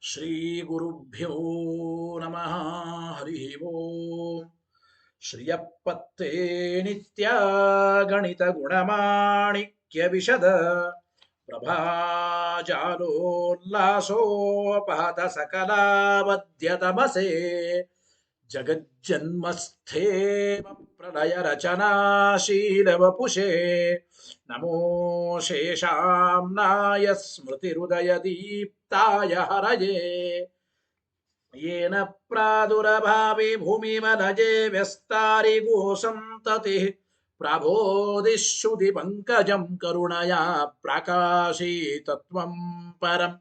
ಶ್ರೀ ಗುರುಭ್ಯೋ ನಮಃ. ಹರಿ ಓಂ. ಶ್ರಿಯಪ್ಪತ್ತೇ ನಿತ್ಯ ಗಣಿತ ಗುಣಮಾಣಿಕ್ಯ ವಿಶದ ಪ್ರಭಾಜಾಲೋಲ್ಲಾಸೋಪಹತ ಸಕಲಾವದ್ಯತಮಸೆ ಜಗಜ್ಜನ್ಮಸ್ಥೇಮ ಪ್ರಳಯ ರಚನಾಶೀಲ ವಪುಷೇ ನಮೋ ಶೇಷಾಂನಾಯ ಸ್ಮೃತಿಹೃದಯ ದೀಪ್ತಾಯ ಹರಯೇ येन प्रादुरभावे भूमिमनजे व्यस्तारिगो सन्ततिः प्रबोधिश्रुति पङ्कजं करुणया प्रकाशितत्वं परं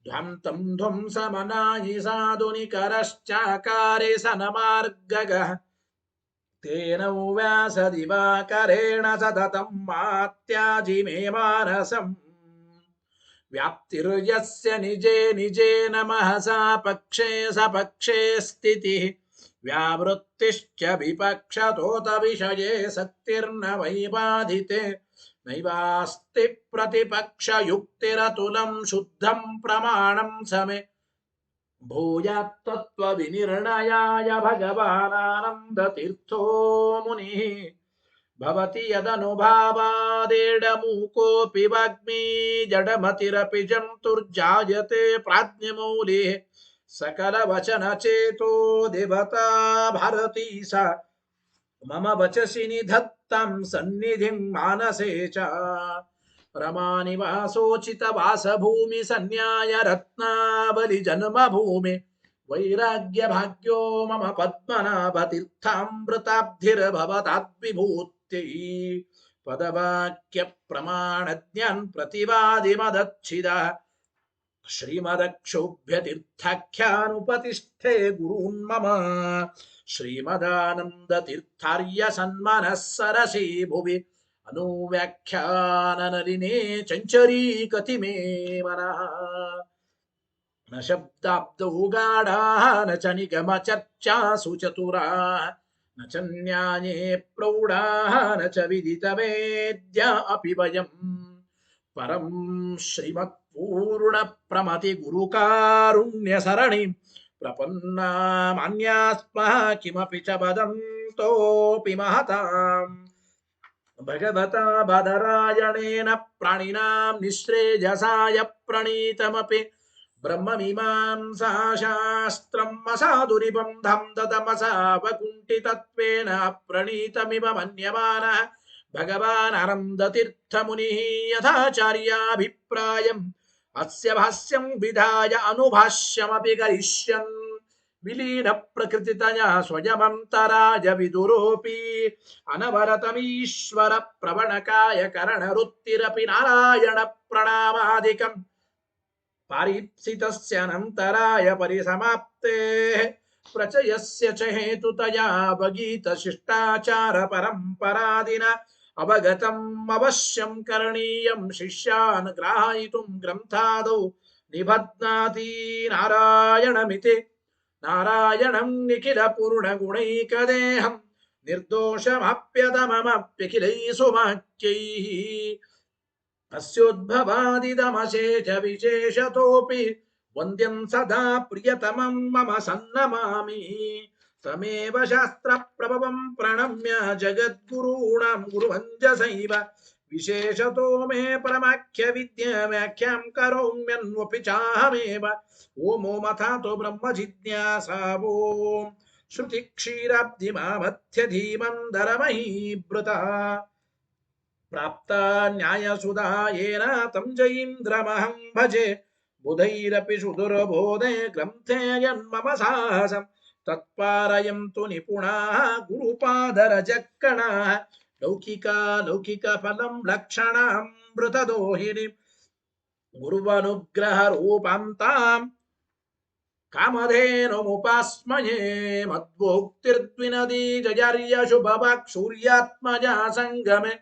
ध्वन्तं ध्वंसमनायि साधुनिकरश्चाकारे सनमार्गगः तेन व्यासदिवाकरेण सततं मात्याजि मे मानसम् व्याप्तिर्यस्य निजे निजे नमः सा पक्षे सपक्षे स्थितिः व्यावृत्तिश्च विपक्षतोत विषये सक्तिर्न वैबाधिते नैवास्ति प्रतिपक्षयुक्तिरतुलं शुद्धं प्रमाणं समे भूयात्तत्त्वविनिर्णयाय भगवानानन्दतीर्थो मुनिः भवति यदनुभावादेडमूकोऽपि वाग्मी जडमतिरपि जन्तुर्जायते प्राज्ञमौलिः सकलवचनचेतो देवता भारती सा मम वचसि निधत्तां सन्निधिं मानसे च रमानिवासोचितवासभूमि सन्न्याय रत्नावलि जन्मभूमि वैराग्यभाग्यो मम पद्मनाभतीर्थामृताब्धिर्भवताद्विभूत्यै पदवाक्यप्रमाणज्ञान् प्रतिवादिमदच्छिदः श्रीमदक्षोभ्यतीर्थाख्यानुपतिष्ठे गुरून्मम श्रीमदानन्दतीर्थार्य सन्मनः सरसि भुवि अनुव्याख्याननलिने चञ्चरी कतिमे मनः न शब्दाब्दौ गाढाः न च निगमचर्चासु चतुराः न च न्याये प्रौढाः न च विदितवेद्या अपि वयम् परं श्रीमत्पूर्णप्रमतिगुरुकारुण्यसरणिं प्रपन्नामान्यास्मः किमपि च वदन्तोऽपि महताम् भगवता बादरायणेन प्राणिनां निःश्रेयसाय प्रणीतमपि ब्रह्ममीमांसाशास्त्रम् असाधुनिबन्धं ददमसावकुण्ठितत्वेन प्रणीतमिव मन्यमानः भगवान् आनन्दतीर्थमुनिः यथाचार्याभिप्रायम् अस्य भाष्यं विधाय अनुभाष्यमपि करिष्यन् विलीन प्रकृतितया स्वयमन्तराय विदुरोऽपि अनवरतमीश्वर प्रवणकाय करणरुत्तिरपि नारायण प्रणामादिकम् पारीप्सितस्य अनन्तराय परिसमाप्तेः प्रचयस्य च हेतुतया अवगीतशिष्टाचार परम्परादिना अवगतम् अवश्यं करणीयं शिष्यान् ग्राहयितुं ग्रन्थादौ निबध्नाति नारायणमिति नारायणं निखिलपूर्णगुणैकदेहं निर्दोषमप्यतममप्यखिलैः सुवाक्यैः अस्योद्भवादिदमशेष विशेषतोऽपि वन्द्यं सदा प्रियतमं मम सन्नमामि तमेव शास्त्रप्रभवं प्रणम्य जगद्गुरूणां गुरुवञ्जसैव विशेषतो मे परमाख्यविद्याव्याख्यां करोम्यन्वपि चाहमेव ओमो मथातो ब्रह्मजिज्ञासा ओं श्रुतिक्षीराब्धिमामध्यधीमन्दरमहीभृता प्राप्ता न्यायसुधा येन तं जयीन्द्रमहं भजे बुधैरपि सुदुर्बोधे ग्रन्थे यन्मम साहसं तत्पारयन्तु निपुणाः गुरुपादरजक्कणाः लौकिकफलं लक्षणामृतदोहिनीं गुरुवनुग्रहरूपां तां कामधेनुमुपास्महे मद्वोक्तिर्द्विनदी जयर्यशुभवाक् सूर्यात्मजा सङ्गमे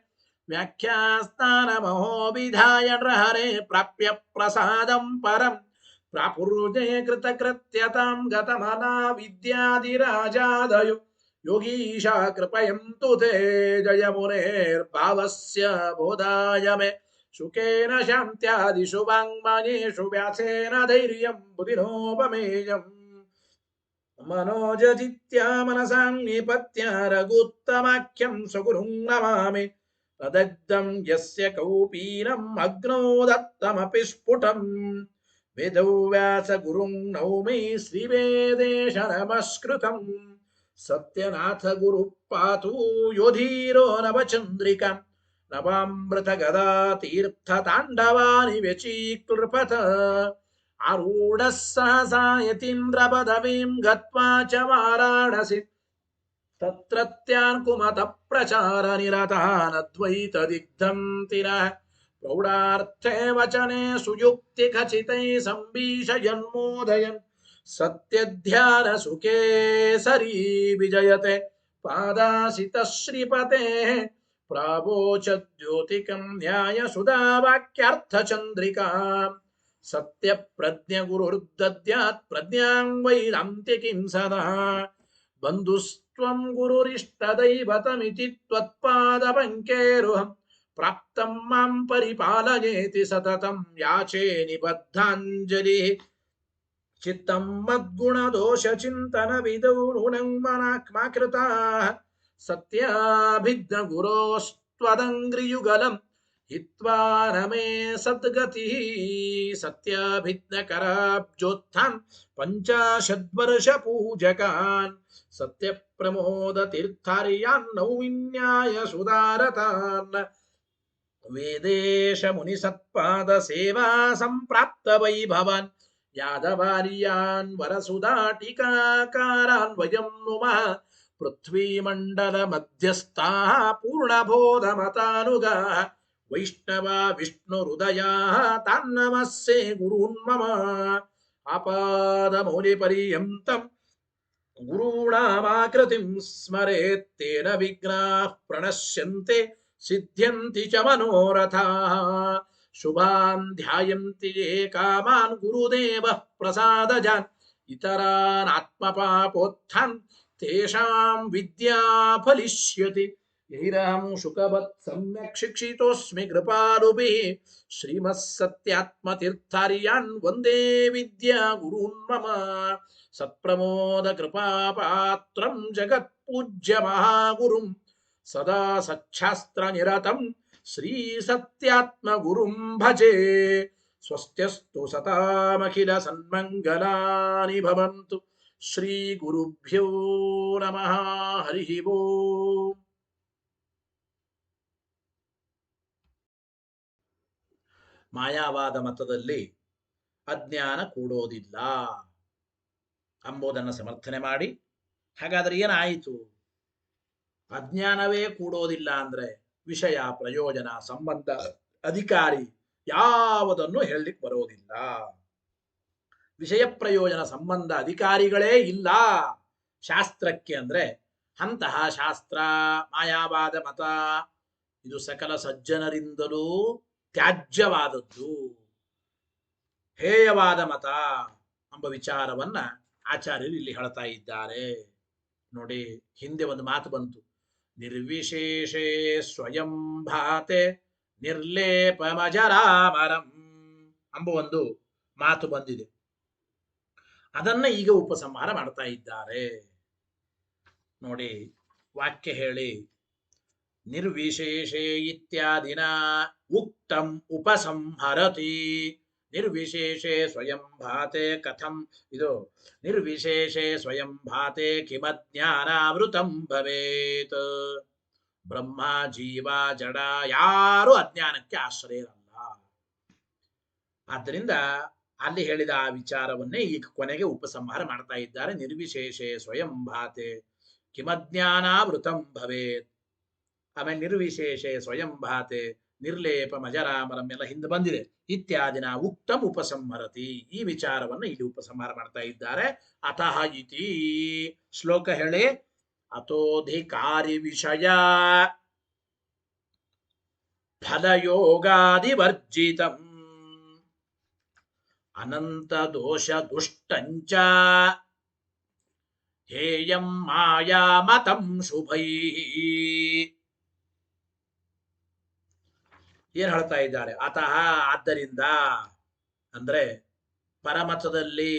व्याख्यास्तानमहो विधाय नृहरे प्राप्य प्रसादं परं प्रापुर्जे कृतकृत्यतां गतमना विद्याधिराजादयो योगीशा कृपयन्तु ते जयमुनेर्भावस्य बोधाय मे सुखेन शान्त्यादिषु वाङ्मयेषु व्यासेन धैर्यं बुधिनोपमेयम् मनोजजित्या मनसां निपत्य रघुत्तमाख्यं स्वगुरुं नमामि तदग्धं यस्य कौपीनम् अग्नौ दत्तमपि स्फुटम् वेदव्यासगुरुं नौमि श्रीवेदेश नमस्कृतम् सत्यनाथ गुरुः पातु योधीरो नवचन्द्रिकां नवामृतगदा तीर्थताण्डवानि व्यचीकृपत आरूढः सहसा यतीन्द्रपदवीं गत्वा च वाराणसी तत्रत्यान् कुमतप्रचारनिरतानद्वैतदिग्धं तिरः प्रौढार्थे वचने सुयुक्तिखचितैः सम्भीषयन्मोदयन् सत्यध्यानसुखे सरी विजयते पादासितः श्रीपतेः प्रावोचद्योतिकं न्यायसुधावाक्यार्थचन्द्रिकाम् सत्यप्रज्ञगुरुर्दद्यात् प्रज्ञां वैदान्तिकीं सदा बन्धुस्त्वं गुरुरिष्टदैवतमिति त्वत्पादपङ्केरुहं प्राप्तं मां परिपालयेति सततं याचे निबद्धाञ्जलिः चित्तं मद्गुणदोषचिन्तनविदौ नूनं मनाक्मा कृताः सत्याभिज्ञगुरोस्त्वदङ्घ्रियुगलं हित्वा न मे सद्गतिः सत्याभिज्ञकराब्जोत्थान् पञ्चाशद्वर्षपूजकान् सत्यप्रमोदतीर्थार्यान् नौमिन्याय सुधारतान् वेदेश मुनिसत्पादसेवा सम्प्राप्त वैभवान् यादवार्यान् वरसुधाटिकाकारान् वयं नुमः पृथ्वीमण्डलमध्यस्थाः पूर्णबोधमतानुगाः वैष्णवा विष्णुहृदयाः तान्नमस्ये गुरून् मम आपादमौलिपर्यन्तं गुरूणामाकृतिं स्मरेत् तेन विघ्नाः प्रणश्यन्ते सिद्ध्यन्ति च मनोरथाः शुभान् ध्यायन्ति ये कामान् गुरुदेवः प्रसादजान् इतरान् आत्मपापोत्थान् तेषां विद्या फलिष्यति यैरहं शुकवत् सम्यक् शिक्षितोऽस्मि कृपालुभिः श्रीमत्सत्यात्मतीर्थार्यान् वन्दे विद्या गुरून् मम सत्प्रमोद कृपापात्रं जगत्पूज्य महागुरुं सदा सच्छास्त्रनिरतं श्रीसत्यात्मगुरुं भजे स्वस्त्यस्तु सतामखिल सन्मङ्गलानि भवन्तु श्रीगुरुभ्यो नमः हरिः ओम् ಮಾಯಾವಾದ ಮತದಲ್ಲಿ ಅಜ್ಞಾನ ಕೂಡೋದಿಲ್ಲ ಎಂಬುದನ್ನು ಸಮರ್ಥನೆ ಮಾಡಿ ಹಾಗಾದರೆ ಏನಾಯಿತು ಅಜ್ಞಾನವೇ ಕೂಡೋದಿಲ್ಲ ಅಂದ್ರೆ ವಿಷಯ ಪ್ರಯೋಜನ ಸಂಬಂಧ ಅಧಿಕಾರಿ ಯಾವುದನ್ನು ಹೇಳಲಿಕ್ಕೆ ಬರೋದಿಲ್ಲ ವಿಷಯ ಪ್ರಯೋಜನ ಸಂಬಂಧ ಅಧಿಕಾರಿಗಳೇ ಇಲ್ಲ ಶಾಸ್ತ್ರಕ್ಕೆ ಅಂದ್ರೆ ಅಂತಹ ಶಾಸ್ತ್ರ ಮಾಯಾವಾದ ಮತ ಇದು ಸಕಲ ಸಜ್ಜನರಿಂದಲೂ ತ್ಯಾಜ್ಯವಾದದ್ದು ಹೇಯವಾದ ಮತ ಎಂಬ ವಿಚಾರವನ್ನ ಆಚಾರ್ಯರು ಇಲ್ಲಿ ಹೇಳ್ತಾ ಇದ್ದಾರೆ ನೋಡಿ ಹಿಂದೆ ಒಂದು ಮಾತು ಬಂತು ನಿರ್ವಿಶೇಷೇ ಸ್ವಯಂ ಭಾತೆ ನಿರ್ಲೇಪಮಜರಾಮರಂ ಎಂಬ ಒಂದು ಮಾತು ಬಂದಿದೆ ಅದನ್ನ ಈಗ ಉಪಸಂಹಾರ ಮಾಡ್ತಾ ಇದ್ದಾರೆ ನೋಡಿ ವಾಕ್ಯ ಹೇಳಿ ನಿರ್ವಿಶೇಷೇ ಇತ್ಯಾದಿನ ಉಕ್ತಂ ಉಪಸಂಹರತಿ ನಿರ್ವಿಶೇಷೇ ಸ್ವಯಂ ಭಾತೆ ಕಥಂ ಇದು ನಿರ್ವಿಶೇಷೇ ಸ್ವಯಂ ಭಾತೆ ಕಿಮಜ್ಞಾನಾವೃತಂ ಭವೇತ್ ಬ್ರಹ್ಮ ಜೀವ ಜಡ ಯಾರು ಅಜ್ಞಾನಕ್ಕೆ ಆಶ್ರಯರಲ್ಲ ಆದ್ದರಿಂದ ಅಲ್ಲಿ ಹೇಳಿದ ಆ ವಿಚಾರವನ್ನೇ ಈಗ ಕೊನೆಗೆ ಉಪಸಂಹಾರ ಮಾಡ್ತಾ ಇದ್ದಾರೆ ನಿರ್ವಿಶೇಷೇ ಸ್ವಯಂ ಭಾತೆ ಕಿಮಜ್ಞಾನಾವೃತಂ ಭವೇತ್ ಆಮೇಲೆ ನಿರ್ವಿಶೇಷೆ ಸ್ವಯಂ ಭಾತೆ ನಿರ್ಲೇಪ ಮಜರಾಮರಂ ಎಲ್ಲ ಹಿಂದೆ ಬಂದಿದೆ ಇತ್ಯಾದಿನ ಉಕ್ತಂ ಉಪಸಂಹರತಿ ಈ ವಿಚಾರವನ್ನು ಇಲ್ಲಿ ಉಪಸಂಹಾರ ಮಾಡ್ತಾ ಇದ್ದಾರೆ ಅತಃ ಇತಿ ಶ್ಲೋಕ ಹೇಳಿ ಅತೋಧಿಕಾರಿ ವಿಷಯ ಫಲಯೋಗಾದಿವರ್ಜಿತಂ ಅನಂತ ದೋಷ ದುಷ್ಟಂಚ ಹೇಯಂ ಮಾಯಾಮತಂ ಶುಭೈ ಏನ್ ಹೇಳ್ತಾ ಇದ್ದಾರೆ? ಅತಃ ಆದ್ದರಿಂದ, ಅಂದ್ರೆ ಪರಮತದಲ್ಲಿ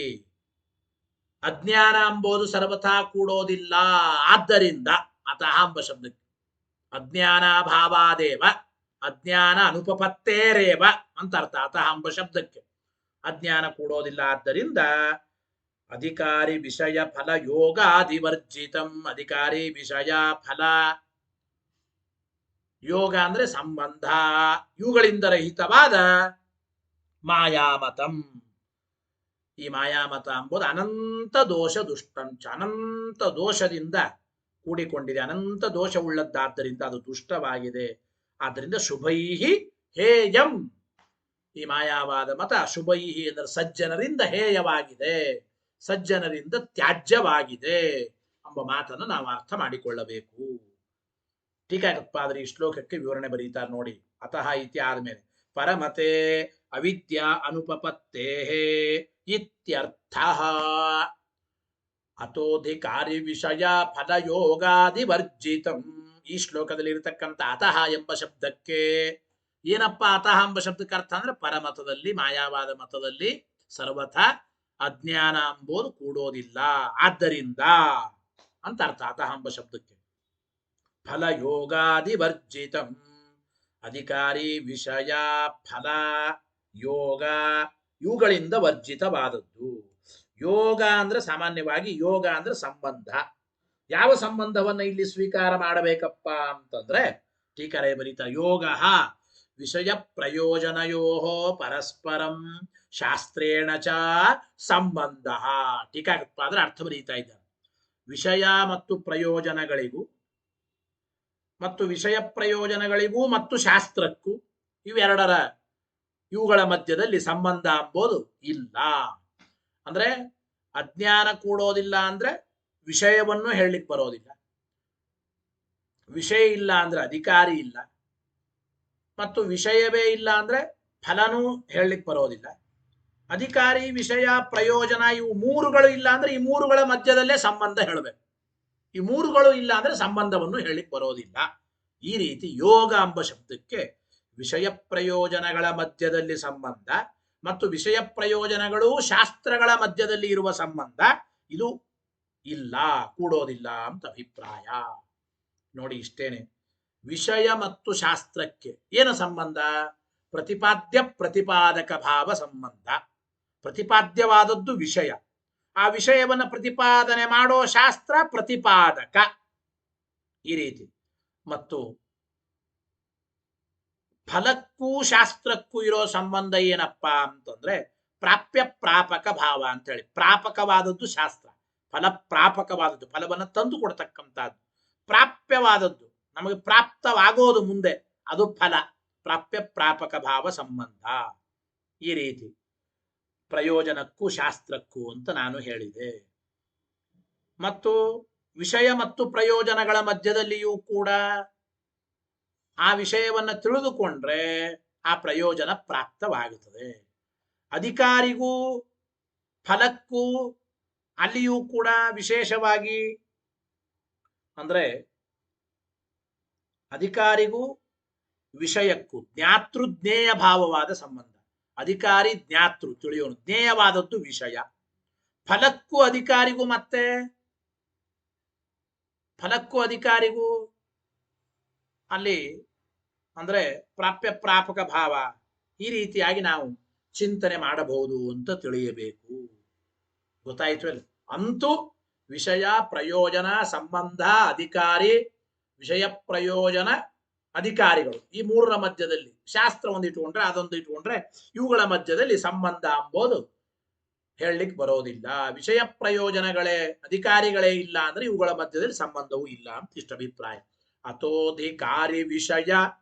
ಅಜ್ಞಾನ ಎಂಬುದು ಸರ್ವಥಾ ಕೂಡೋದಿಲ್ಲ. ಆದ್ದರಿಂದ ಅತಃ ಎಂಬ ಶಬ್ದಕ್ಕೆ ಅಜ್ಞಾನಾಭಾವಾದೇವ ಅಜ್ಞಾನ ಅನುಪಪತ್ತೇರೇವ ಅಂತ ಅರ್ಥ. ಅತಃ ಎಂಬ ಶಬ್ದಕ್ಕೆ ಅಜ್ಞಾನ ಕೂಡೋದಿಲ್ಲ. ಆದ್ದರಿಂದ ಅಧಿಕಾರಿ ವಿಷಯ ಫಲ ಯೋಗಾದಿವರ್ಜಿತಂ. ಅಧಿಕಾರಿ ವಿಷಯ ಫಲ, ಯೋಗ ಅಂದ್ರೆ ಸಂಬಂಧ, ಇವುಗಳಿಂದ ರಹಿತವಾದ ಮಾಯಾಮತಂ. ಈ ಮಾಯಾಮತ ಎಂಬುದು ಅನಂತ ದೋಷ ದುಷ್ಟಂಚ, ಅನಂತ ದೋಷದಿಂದ ಕೂಡಿಕೊಂಡಿದೆ, ಅನಂತ ದೋಷವುಳ್ಳದ್ದಾದ್ದರಿಂದ ಅದು ದುಷ್ಟವಾಗಿದೆ. ಆದ್ದರಿಂದ ಶುಭೈಹಿ ಹೇಯಂ. ಈ ಮಾಯಾವಾದ ಮತ ಶುಭೈಹಿ ಅಂದರೆ ಸಜ್ಜನರಿಂದ ಹೇಯವಾಗಿದೆ, ಸಜ್ಜನರಿಂದ ತ್ಯಾಜ್ಯವಾಗಿದೆ ಎಂಬ ಮಾತನ್ನು ನಾವು ಅರ್ಥ ಮಾಡಿಕೊಳ್ಳಬೇಕು. ಟೀಕಾಕೃತ್ಪಾದರು ಈ ಶ್ಲೋಕಕ್ಕೆ ವಿವರಣೆ ಬರೀತಾರೆ ನೋಡಿ. ಅತಃ ಇತಿ ಆದ್ಮೇಲೆ ಪರಮತೆ ಅವಿದ್ಯಾ ಅನುಪಪತ್ತೇ ಇತ್ಯರ್ಥ. ಅತೋಧಿಕಾರಿ ವಿಷಯ ಫಲಯೋಗಾದಿವರ್ಜಿತಂ. ಈ ಶ್ಲೋಕದಲ್ಲಿ ಇರತಕ್ಕಂಥ ಅತಃ ಎಂಬ ಶಬ್ದಕ್ಕೆ ಏನಪ್ಪ ಅತಃ ಎಂಬ ಶಬ್ದಕ್ಕೆ ಅರ್ಥ ಅಂದ್ರೆ ಪರಮತದಲ್ಲಿ, ಮಾಯಾವಾದ ಮತದಲ್ಲಿ ಸರ್ವಥಾ ಅಜ್ಞಾನ ಎಂಬುದು ಕೂಡೋದಿಲ್ಲ, ಆದ್ದರಿಂದ ಅಂತ ಅರ್ಥ ಅತಃ ಎಂಬ ಶಬ್ದಕ್ಕೆ. ಫಲಯೋಗಾದಿವರ್ಜಿತಂ. ಅಧಿಕಾರಿ ವಿಷಯ ಫಲ ಯೋಗ ಇವುಗಳಿಂದ ವರ್ಜಿತವಾದದ್ದು. ಯೋಗ ಅಂದ್ರೆ ಸಾಮಾನ್ಯವಾಗಿ ಯೋಗ ಅಂದ್ರೆ ಸಂಬಂಧ. ಯಾವ ಸಂಬಂಧವನ್ನ ಇಲ್ಲಿ ಸ್ವೀಕಾರ ಮಾಡಬೇಕಪ್ಪ ಅಂತಂದ್ರೆ ಟೀಕರೆ ಬರೀತಾ ಯೋಗ ವಿಷಯ ಪ್ರಯೋಜನಯೋ ಪರಸ್ಪರಂ ಶಾಸ್ತ್ರೇಣ ಚ ಸಂಬಂಧ. ಟೀಕಾಕೃತ್ಪಾದರ ಅರ್ಥ ಬರೀತಾ ಇದ್ದಾರೆ. ವಿಷಯ ಮತ್ತು ಪ್ರಯೋಜನಗಳಿಗೂ ಮತ್ತು ವಿಷಯ ಪ್ರಯೋಜನಗಳಿಗೂ ಮತ್ತು ಶಾಸ್ತ್ರಕ್ಕೂ ಇವುಗಳ ಮಧ್ಯದಲ್ಲಿ ಸಂಬಂಧ ಎಂಬುದು ಇಲ್ಲ. ಅಂದ್ರೆ ಅಜ್ಞಾನ ಕೂಡೋದಿಲ್ಲ ಅಂದ್ರೆ ವಿಷಯವನ್ನು ಹೇಳಲಿಕ್ಕೆ ಬರೋದಿಲ್ಲ, ವಿಷಯ ಇಲ್ಲ ಅಂದ್ರೆ ಅಧಿಕಾರಿ ಇಲ್ಲ, ಮತ್ತು ವಿಷಯವೇ ಇಲ್ಲ ಅಂದ್ರೆ ಫಲನೂ ಹೇಳಲಿಕ್ಕೆ ಬರೋದಿಲ್ಲ. ಅಧಿಕಾರಿ ವಿಷಯ ಪ್ರಯೋಜನ ಇವು ಮೂರುಗಳು ಇಲ್ಲ ಅಂದ್ರೆ ಈ ಮೂರುಗಳ ಮಧ್ಯದಲ್ಲೇ ಸಂಬಂಧ ಹೇಳಬೇಕು. ಈ ಮೂರುಗಳು ಇಲ್ಲ ಅಂದ್ರೆ ಸಂಬಂಧವನ್ನು ಹೇಳಲಿಕ್ಕೆ ಬರೋದಿಲ್ಲ. ಈ ರೀತಿ ಯೋಗ ಎಂಬ ಶಬ್ದಕ್ಕೆ ವಿಷಯ ಪ್ರಯೋಜನಗಳ ಮಧ್ಯದಲ್ಲಿ ಸಂಬಂಧ ಮತ್ತು ವಿಷಯ ಪ್ರಯೋಜನಗಳು ಶಾಸ್ತ್ರಗಳ ಮಧ್ಯದಲ್ಲಿ ಇರುವ ಸಂಬಂಧ ಇದು ಇಲ್ಲ, ಕೂಡೋದಿಲ್ಲ ಅಂತ ಅಭಿಪ್ರಾಯ. ನೋಡಿ ಇಷ್ಟೇನೆ. ವಿಷಯ ಮತ್ತು ಶಾಸ್ತ್ರಕ್ಕೆ ಏನು ಸಂಬಂಧ? ಪ್ರತಿಪಾದ್ಯ ಪ್ರತಿಪಾದಕ ಭಾವ ಸಂಬಂಧ. ಪ್ರತಿಪಾದ್ಯವಾದದ್ದು ವಿಷಯ, ಆ ವಿಷಯವನ್ನು ಪ್ರತಿಪಾದನೆ ಮಾಡೋ ಶಾಸ್ತ್ರ ಪ್ರತಿಪಾದಕ. ಈ ರೀತಿ. ಮತ್ತು ಫಲಕ್ಕೂ ಶಾಸ್ತ್ರಕ್ಕೂ ಇರೋ ಸಂಬಂಧ ಏನಪ್ಪಾ ಅಂತಂದ್ರೆ ಪ್ರಾಪ್ಯ ಪ್ರಾಪಕ ಭಾವ ಅಂತ ಹೇಳಿ. ಪ್ರಾಪಕವಾದದ್ದು ಶಾಸ್ತ್ರ, ಫಲ ಪ್ರಾಪಕವಾದದ್ದು, ಫಲವನ್ನು ತಂದು ಕೊಡ್ತಕ್ಕಂಥದ್ದು. ಪ್ರಾಪ್ಯವಾದದ್ದು ನಮಗೆ ಪ್ರಾಪ್ತವಾಗೋದು ಮುಂದೆ, ಅದು ಫಲ. ಪ್ರಾಪ್ಯ ಪ್ರಾಪಕ ಭಾವ ಸಂಬಂಧ. ಈ ರೀತಿ ಪ್ರಯೋಜನಕ್ಕೂ ಶಾಸ್ತ್ರಕ್ಕೂ ಅಂತ ನಾನು ಹೇಳಿದೆ. ಮತ್ತು ವಿಷಯ ಮತ್ತು ಪ್ರಯೋಜನಗಳ ಮಧ್ಯದಲ್ಲಿಯೂ ಕೂಡ ಆ ವಿಷಯವನ್ನು ತಿಳಿದುಕೊಂಡ್ರೆ ಆ ಪ್ರಯೋಜನ ಪ್ರಾಪ್ತವಾಗುತ್ತದೆ. ಅಧಿಕಾರಿಗೂ ಫಲಕ್ಕೂ ಅಲ್ಲಿಯೂ ಕೂಡ ವಿಶೇಷವಾಗಿ ಅಂದ್ರೆ ಅಧಿಕಾರಿಗೂ ವಿಷಯಕ್ಕೂ ಜ್ಞಾತೃ ಜ್ಞೇಯ ಭಾವವಾದ ಸಂಬಂಧ. ಅಧಿಕಾರಿ ಜ್ಞಾತೃ ತಿಳಿಯೋನು, ಜ್ಞೇಯವಾದದ್ದು ವಿಷಯ. ಫಲಕ್ಕೂ ಅಧಿಕಾರಿಗೂ ಮತ್ತೆ ಫಲಕ್ಕೂ ಅಧಿಕಾರಿಗೂ ಅಲ್ಲಿ ಅಂದ್ರೆ ಪ್ರಾಪ್ಯ ಪ್ರಾಪಕ ಭಾವ. ಈ ರೀತಿಯಾಗಿ ನಾವು ಚಿಂತನೆ ಮಾಡಬಹುದು ಅಂತ ತಿಳಿಯಬೇಕು. ಗೊತ್ತಾಯ್ತು ಅಲ್ಲ? ಅಂತೂ ವಿಷಯ ಪ್ರಯೋಜನ ಸಂಬಂಧ ಅಧಿಕಾರಿ ವಿಷಯ ಪ್ರಯೋಜನ ಅಧಿಕಾರಿಗಳು ಈ ಮೂರರ ಮಧ್ಯದಲ್ಲಿ ಶಾಸ್ತ್ರ ಒಂದು ಇಟ್ಕೊಂಡ್ರೆ ಅದೊಂದು ಇಟ್ಕೊಂಡ್ರೆ ಇವುಗಳ ಮಧ್ಯದಲ್ಲಿ ಸಂಬಂಧ ಎಂಬುದು ಹೇಳಲಿಕ್ಕೆ ಬರೋದಿಲ್ಲ. ವಿಷಯ ಪ್ರಯೋಜನಗಳೇ ಅಧಿಕಾರಿಗಳೇ ಇಲ್ಲ ಅಂದ್ರೆ ಇವುಗಳ ಮಧ್ಯದಲ್ಲಿ ಸಂಬಂಧವೂ ಇಲ್ಲ ಅಂತ ಇಷ್ಟ ಅಭಿಪ್ರಾಯ. ಅತೋಧಿಕಾರಿ ವಿಷಯ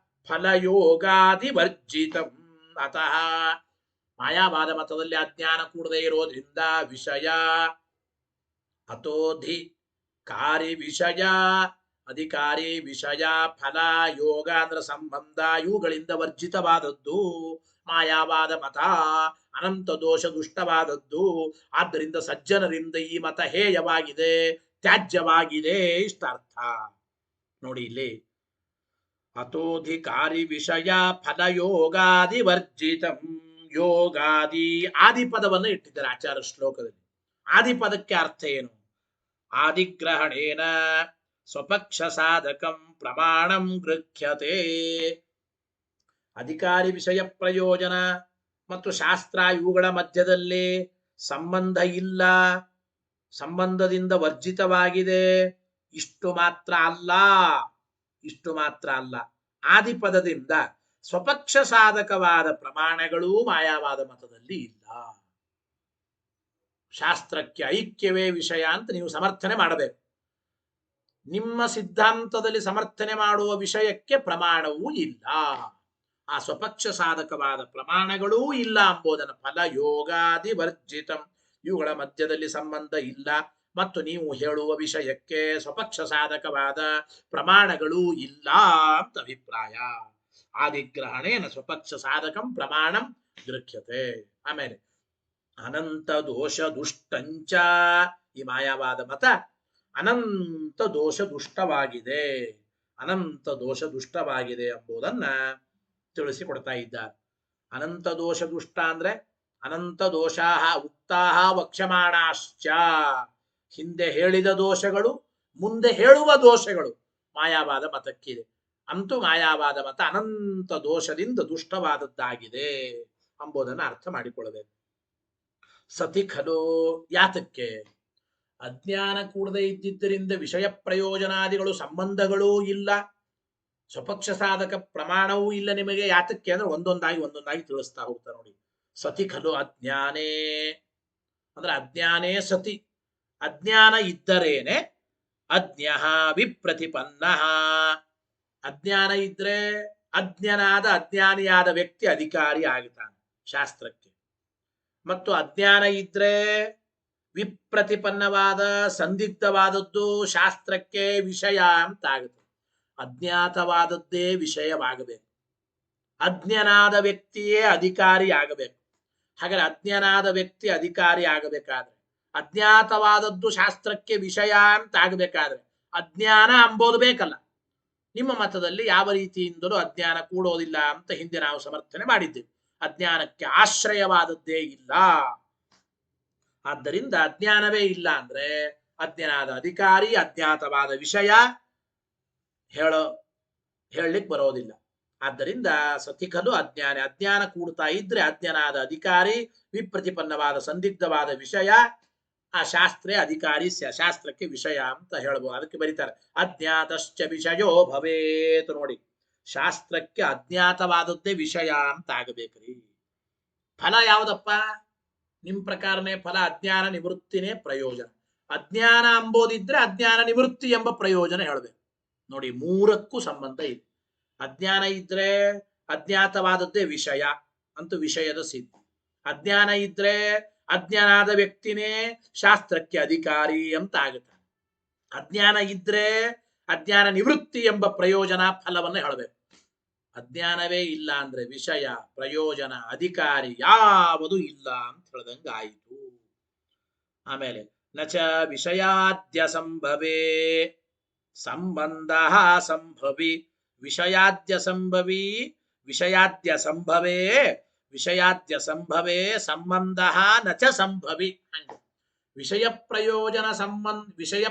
ಫಲಯೋಗಾದಿವರ್ಜಿತಂ. ಅತಃ ಮಾಯಾವಾದ ಮತದಲ್ಲಿ ಅಜ್ಞಾನ ಕೂಡದೇ ಇರೋದ್ರಿಂದ ವಿಷಯ ಅತೋಧಿಕಾರಿ ವಿಷಯ ಅಧಿಕಾರಿ ವಿಷಯ ಫಲ ಯೋಗ ಅಂದ್ರೆ ಸಂಬಂಧ ಇವುಗಳಿಂದ ವರ್ಜಿತವಾದದ್ದು ಮಾಯಾವಾದ ಮತ, ಅನಂತ ದೋಷ ದುಷ್ಟವಾದದ್ದು. ಆದ್ದರಿಂದ ಸಜ್ಜನರಿಂದ ಈ ಮತ ಹೇಯವಾಗಿದೆ, ತ್ಯಾಜ್ಯವಾಗಿದೆ. ಇಷ್ಟ ಅರ್ಥ ನೋಡಿ. ಇಲ್ಲಿ ಅತೋಧಿಕಾರಿ ವಿಷಯ ಫಲಯೋಗಾದಿ ವರ್ಜಿತಂ. ಯೋಗಾದಿ ಆದಿಪದವನ್ನು ಇಟ್ಟಿದ್ದಾರೆ ಆಚಾರ್ಯ ಶ್ಲೋಕದಲ್ಲಿ. ಆದಿಪದಕ್ಕೆ ಅರ್ಥ ಏನು? ಆದಿಗ್ರಹಣೇನ ಸ್ವಪಕ್ಷ ಸಾಧಕಂ ಪ್ರಮಾಣಂ ಗೃಹ್ಯತೆ. ಅಧಿಕಾರಿ ವಿಷಯ ಪ್ರಯೋಜನ ಮತ್ತು ಶಾಸ್ತ್ರ ಇವುಗಳ ಮಧ್ಯದಲ್ಲಿ ಸಂಬಂಧ ಇಲ್ಲ, ಸಂಬಂಧದಿಂದ ವರ್ಜಿತವಾಗಿದೆ. ಇಷ್ಟು ಮಾತ್ರ ಅಲ್ಲ, ಆದಿಪದದಿಂದ ಸ್ವಪಕ್ಷ ಸಾಧಕವಾದ ಪ್ರಮಾಣಗಳೂ ಮಾಯಾವಾದ ಮತದಲ್ಲಿ ಇಲ್ಲ. ಶಾಸ್ತ್ರಕ್ಕೆ ಐಕ್ಯವೇ ವಿಷಯ ಅಂತ ನೀವು ಸಮರ್ಥನೆ ಮಾಡಬೇಕು. ನಿಮ್ಮ ಸಿದ್ಧಾಂತದಲ್ಲಿ ಸಮರ್ಥನೆ ಮಾಡುವ ವಿಷಯಕ್ಕೆ ಪ್ರಮಾಣವೂ ಇಲ್ಲ, ಆ ಸ್ವಪಕ್ಷ ಸಾಧಕವಾದ ಪ್ರಮಾಣಗಳೂ ಇಲ್ಲ ಎಂಬುದನ್ನು ಫಲ ಯೋಗಾದಿ ವರ್ಜಿತಂ, ಇವುಗಳ ಮಧ್ಯದಲ್ಲಿ ಸಂಬಂಧ ಇಲ್ಲ ಮತ್ತು ನೀವು ಹೇಳುವ ವಿಷಯಕ್ಕೆ ಸ್ವಪಕ್ಷ ಸಾಧಕವಾದ ಪ್ರಮಾಣಗಳೂ ಇಲ್ಲ ಅಂತ ಅಭಿಪ್ರಾಯ. ಆದಿಗ್ರಹಣೇನ ಸ್ವಪಕ್ಷ ಸಾಧಕಂ ಪ್ರಮಾಣಂ ಗೃಹ್ಯತೆ. ಆಮೇಲೆ ಅನಂತ ದೋಷ ದುಷ್ಟಂಚ, ಈ ಮಾಯಾವಾದ ಮತ ಅನಂತ ದೋಷ ದುಷ್ಟವಾಗಿದೆ, ಅನಂತ ದೋಷ ದುಷ್ಟವಾಗಿದೆ ಎಂಬುದನ್ನ ತಿಳಿಸಿಕೊಡ್ತಾ ಇದ್ದಾರೆ. ಅನಂತ ದೋಷ ದುಷ್ಟ ಅಂದ್ರೆ ಅನಂತ ದೋಷಾಹ ಉಕ್ತಾಹ ವಕ್ಷ್ಯಮಾಣಾಶ್ಚ, ಹಿಂದೆ ಹೇಳಿದ ದೋಷಗಳು, ಮುಂದೆ ಹೇಳುವ ದೋಷಗಳು ಮಾಯಾವಾದ ಮತಕ್ಕಿದೆ. ಅಂತೂ ಮಾಯಾವಾದ ಮತ ಅನಂತ ದೋಷದಿಂದ ದುಷ್ಟವಾದದ್ದಾಗಿದೆ ಎಂಬುದನ್ನು ಅರ್ಥ ಮಾಡಿಕೊಳ್ಳಬೇಕು. ಸತಿ ಖಲು, ಯಾತಕ್ಕೆ? ಅಜ್ಞಾನ ಕೂಡದೇ ಇದ್ದಿದ್ದರಿಂದ ವಿಷಯ ಪ್ರಯೋಜನಾದಿಗಳು ಸಂಬಂಧಗಳೂ ಇಲ್ಲ, ಸ್ವಪಕ್ಷ ಸಾಧಕ ಪ್ರಮಾಣವೂ ಇಲ್ಲ ನಿಮಗೆ. ಯಾತಕ್ಕೆ ಅಂದ್ರೆ ಒಂದೊಂದಾಗಿ ತಿಳಿಸ್ತಾ ಹೋಗ್ತಾ ನೋಡಿ. ಸತಿ ಖಲು ಅಜ್ಞಾನೇ ಅಂದ್ರೆ ಅಜ್ಞಾನೇ ಸತಿ, ಅಜ್ಞಾನ ಇದ್ದರೇನೆ ಅಜ್ಞ ವಿಪ್ರತಿಪನ್ನ. ಅಜ್ಞಾನ ಇದ್ರೆ ಅಜ್ಞಾನಿಯಾದ ವ್ಯಕ್ತಿ ಅಧಿಕಾರಿ ಆಗ್ತಾನೆ ಶಾಸ್ತ್ರಕ್ಕೆ. ಮತ್ತು ಅಜ್ಞಾನ ಇದ್ರೆ ವಿಪ್ರತಿಪನ್ನವಾದ ಸಂದಿಗ್ಧವಾದದ್ದು ಶಾಸ್ತ್ರಕ್ಕೆ ವಿಷಯ ಅಂತ ಆಗುತ್ತೆ. ಅಜ್ಞಾತವಾದದ್ದೇ ವಿಷಯವಾಗಬೇಕು, ಅಜ್ಞನಾದ ವ್ಯಕ್ತಿಯೇ ಅಧಿಕಾರಿ ಆಗಬೇಕು. ಹಾಗಾದ್ರೆ ಅಜ್ಞನಾದ ವ್ಯಕ್ತಿ ಅಧಿಕಾರಿ ಆಗಬೇಕಾದ್ರೆ, ಅಜ್ಞಾತವಾದದ್ದು ಶಾಸ್ತ್ರಕ್ಕೆ ವಿಷಯ ಅಂತ ಆಗಬೇಕಾದ್ರೆ ಅಜ್ಞಾನ ಅಂಬೋದು ಬೇಕಲ್ಲ. ನಿಮ್ಮ ಮತದಲ್ಲಿ ಯಾವ ರೀತಿಯಿಂದಲೂ ಅಜ್ಞಾನ ಕೂಡೋದಿಲ್ಲ ಅಂತ ಹಿಂದೆ ನಾವು ಸಮರ್ಥನೆ ಮಾಡಿದ್ದೇವೆ. ಅಜ್ಞಾನಕ್ಕೆ ಆಶ್ರಯವಾದದ್ದೇ ಇಲ್ಲ. ಆದ್ದರಿಂದ ಅಜ್ಞಾನವೇ ಇಲ್ಲ ಅಂದ್ರೆ ಅಜ್ಞಾನದ ಅಧಿಕಾರಿ, ಅಜ್ಞಾತವಾದ ವಿಷಯ ಹೇಳಲಿಕ್ಕೆ ಬರೋದಿಲ್ಲ. ಆದ್ದರಿಂದ ಸತಿಖಲು ಅಜ್ಞಾನ ಕೂಡ್ತಾ ಇದ್ರೆ ಅಜ್ಞಾನದ ಅಧಿಕಾರಿ, ವಿಪ್ರತಿಪನ್ನವಾದ ಸಂದಿಗ್ಧವಾದ ವಿಷಯ, ಆ ಶಾಸ್ತ್ರಕ್ಕೆ ವಿಷಯ ಅಂತ ಹೇಳ್ಬೋದು. ಅದಕ್ಕೆ ಬರೀತಾರೆ ಅಜ್ಞಾತಶ್ಚ ವಿಷಯೋ ಭವೇತ್. ನೋಡಿ, ಶಾಸ್ತ್ರಕ್ಕೆ ಅಜ್ಞಾತವಾದದ್ದೇ ವಿಷಯ ಅಂತ ಆಗಬೇಕ್ರಿ. ಫಲ ಯಾವುದಪ್ಪ? ನಿಮ್ ಪ್ರಕಾರನೇ ಫಲ ಅಜ್ಞಾನ ನಿವೃತ್ತಿನೇ ಪ್ರಯೋಜನ. ಅಜ್ಞಾನ ಅಂಬೋದಿದ್ರೆ ಅಜ್ಞಾನ ನಿವೃತ್ತಿ ಎಂಬ ಪ್ರಯೋಜನ ಹೇಳಬೇಕು. ನೋಡಿ, ಮೂರಕ್ಕೂ ಸಂಬಂಧ ಇದೆ. ಅಜ್ಞಾನ ಇದ್ರೆ ಅಜ್ಞಾತವಾದದ್ದೇ ವಿಷಯ ಅಂತೂ ವಿಷಯದ ಸಿದ್ಧಿ. ಅಜ್ಞಾನ ಇದ್ರೆ ಅಜ್ಞಾನಾದ ವ್ಯಕ್ತಿನೇ ಶಾಸ್ತ್ರಕ್ಕೆ ಅಧಿಕಾರಿ ಅಂತ ಆಗುತ್ತೆ. ಅಜ್ಞಾನ ಇದ್ರೆ ಅಜ್ಞಾನ ನಿವೃತ್ತಿ ಎಂಬ ಪ್ರಯೋಜನ ಫಲವನ್ನು ಹೇಳಬೇಕು. ಅಜ್ಞಾನವೇ ಇಲ್ಲ ಅಂದ್ರೆ ವಿಷಯ, ಪ್ರಯೋಜನ, ಅಧಿಕಾರಿ ಯಾವುದು ಇಲ್ಲ ಅಂತ ಹೇಳ್ದಂಗ ಆಯಿತು. ಆಮೇಲೆ ನಚ ವಿಷಯಾದ್ಯ ಸಂಭವೇ ಸಂಬಂಧ ಸಂಭವಿ, ವಿಷಯಾದ್ಯ ಸಂಭವೇ ಸಂಬಂಧ ನಚ ಸಂಭವಿ. ವಿಷಯ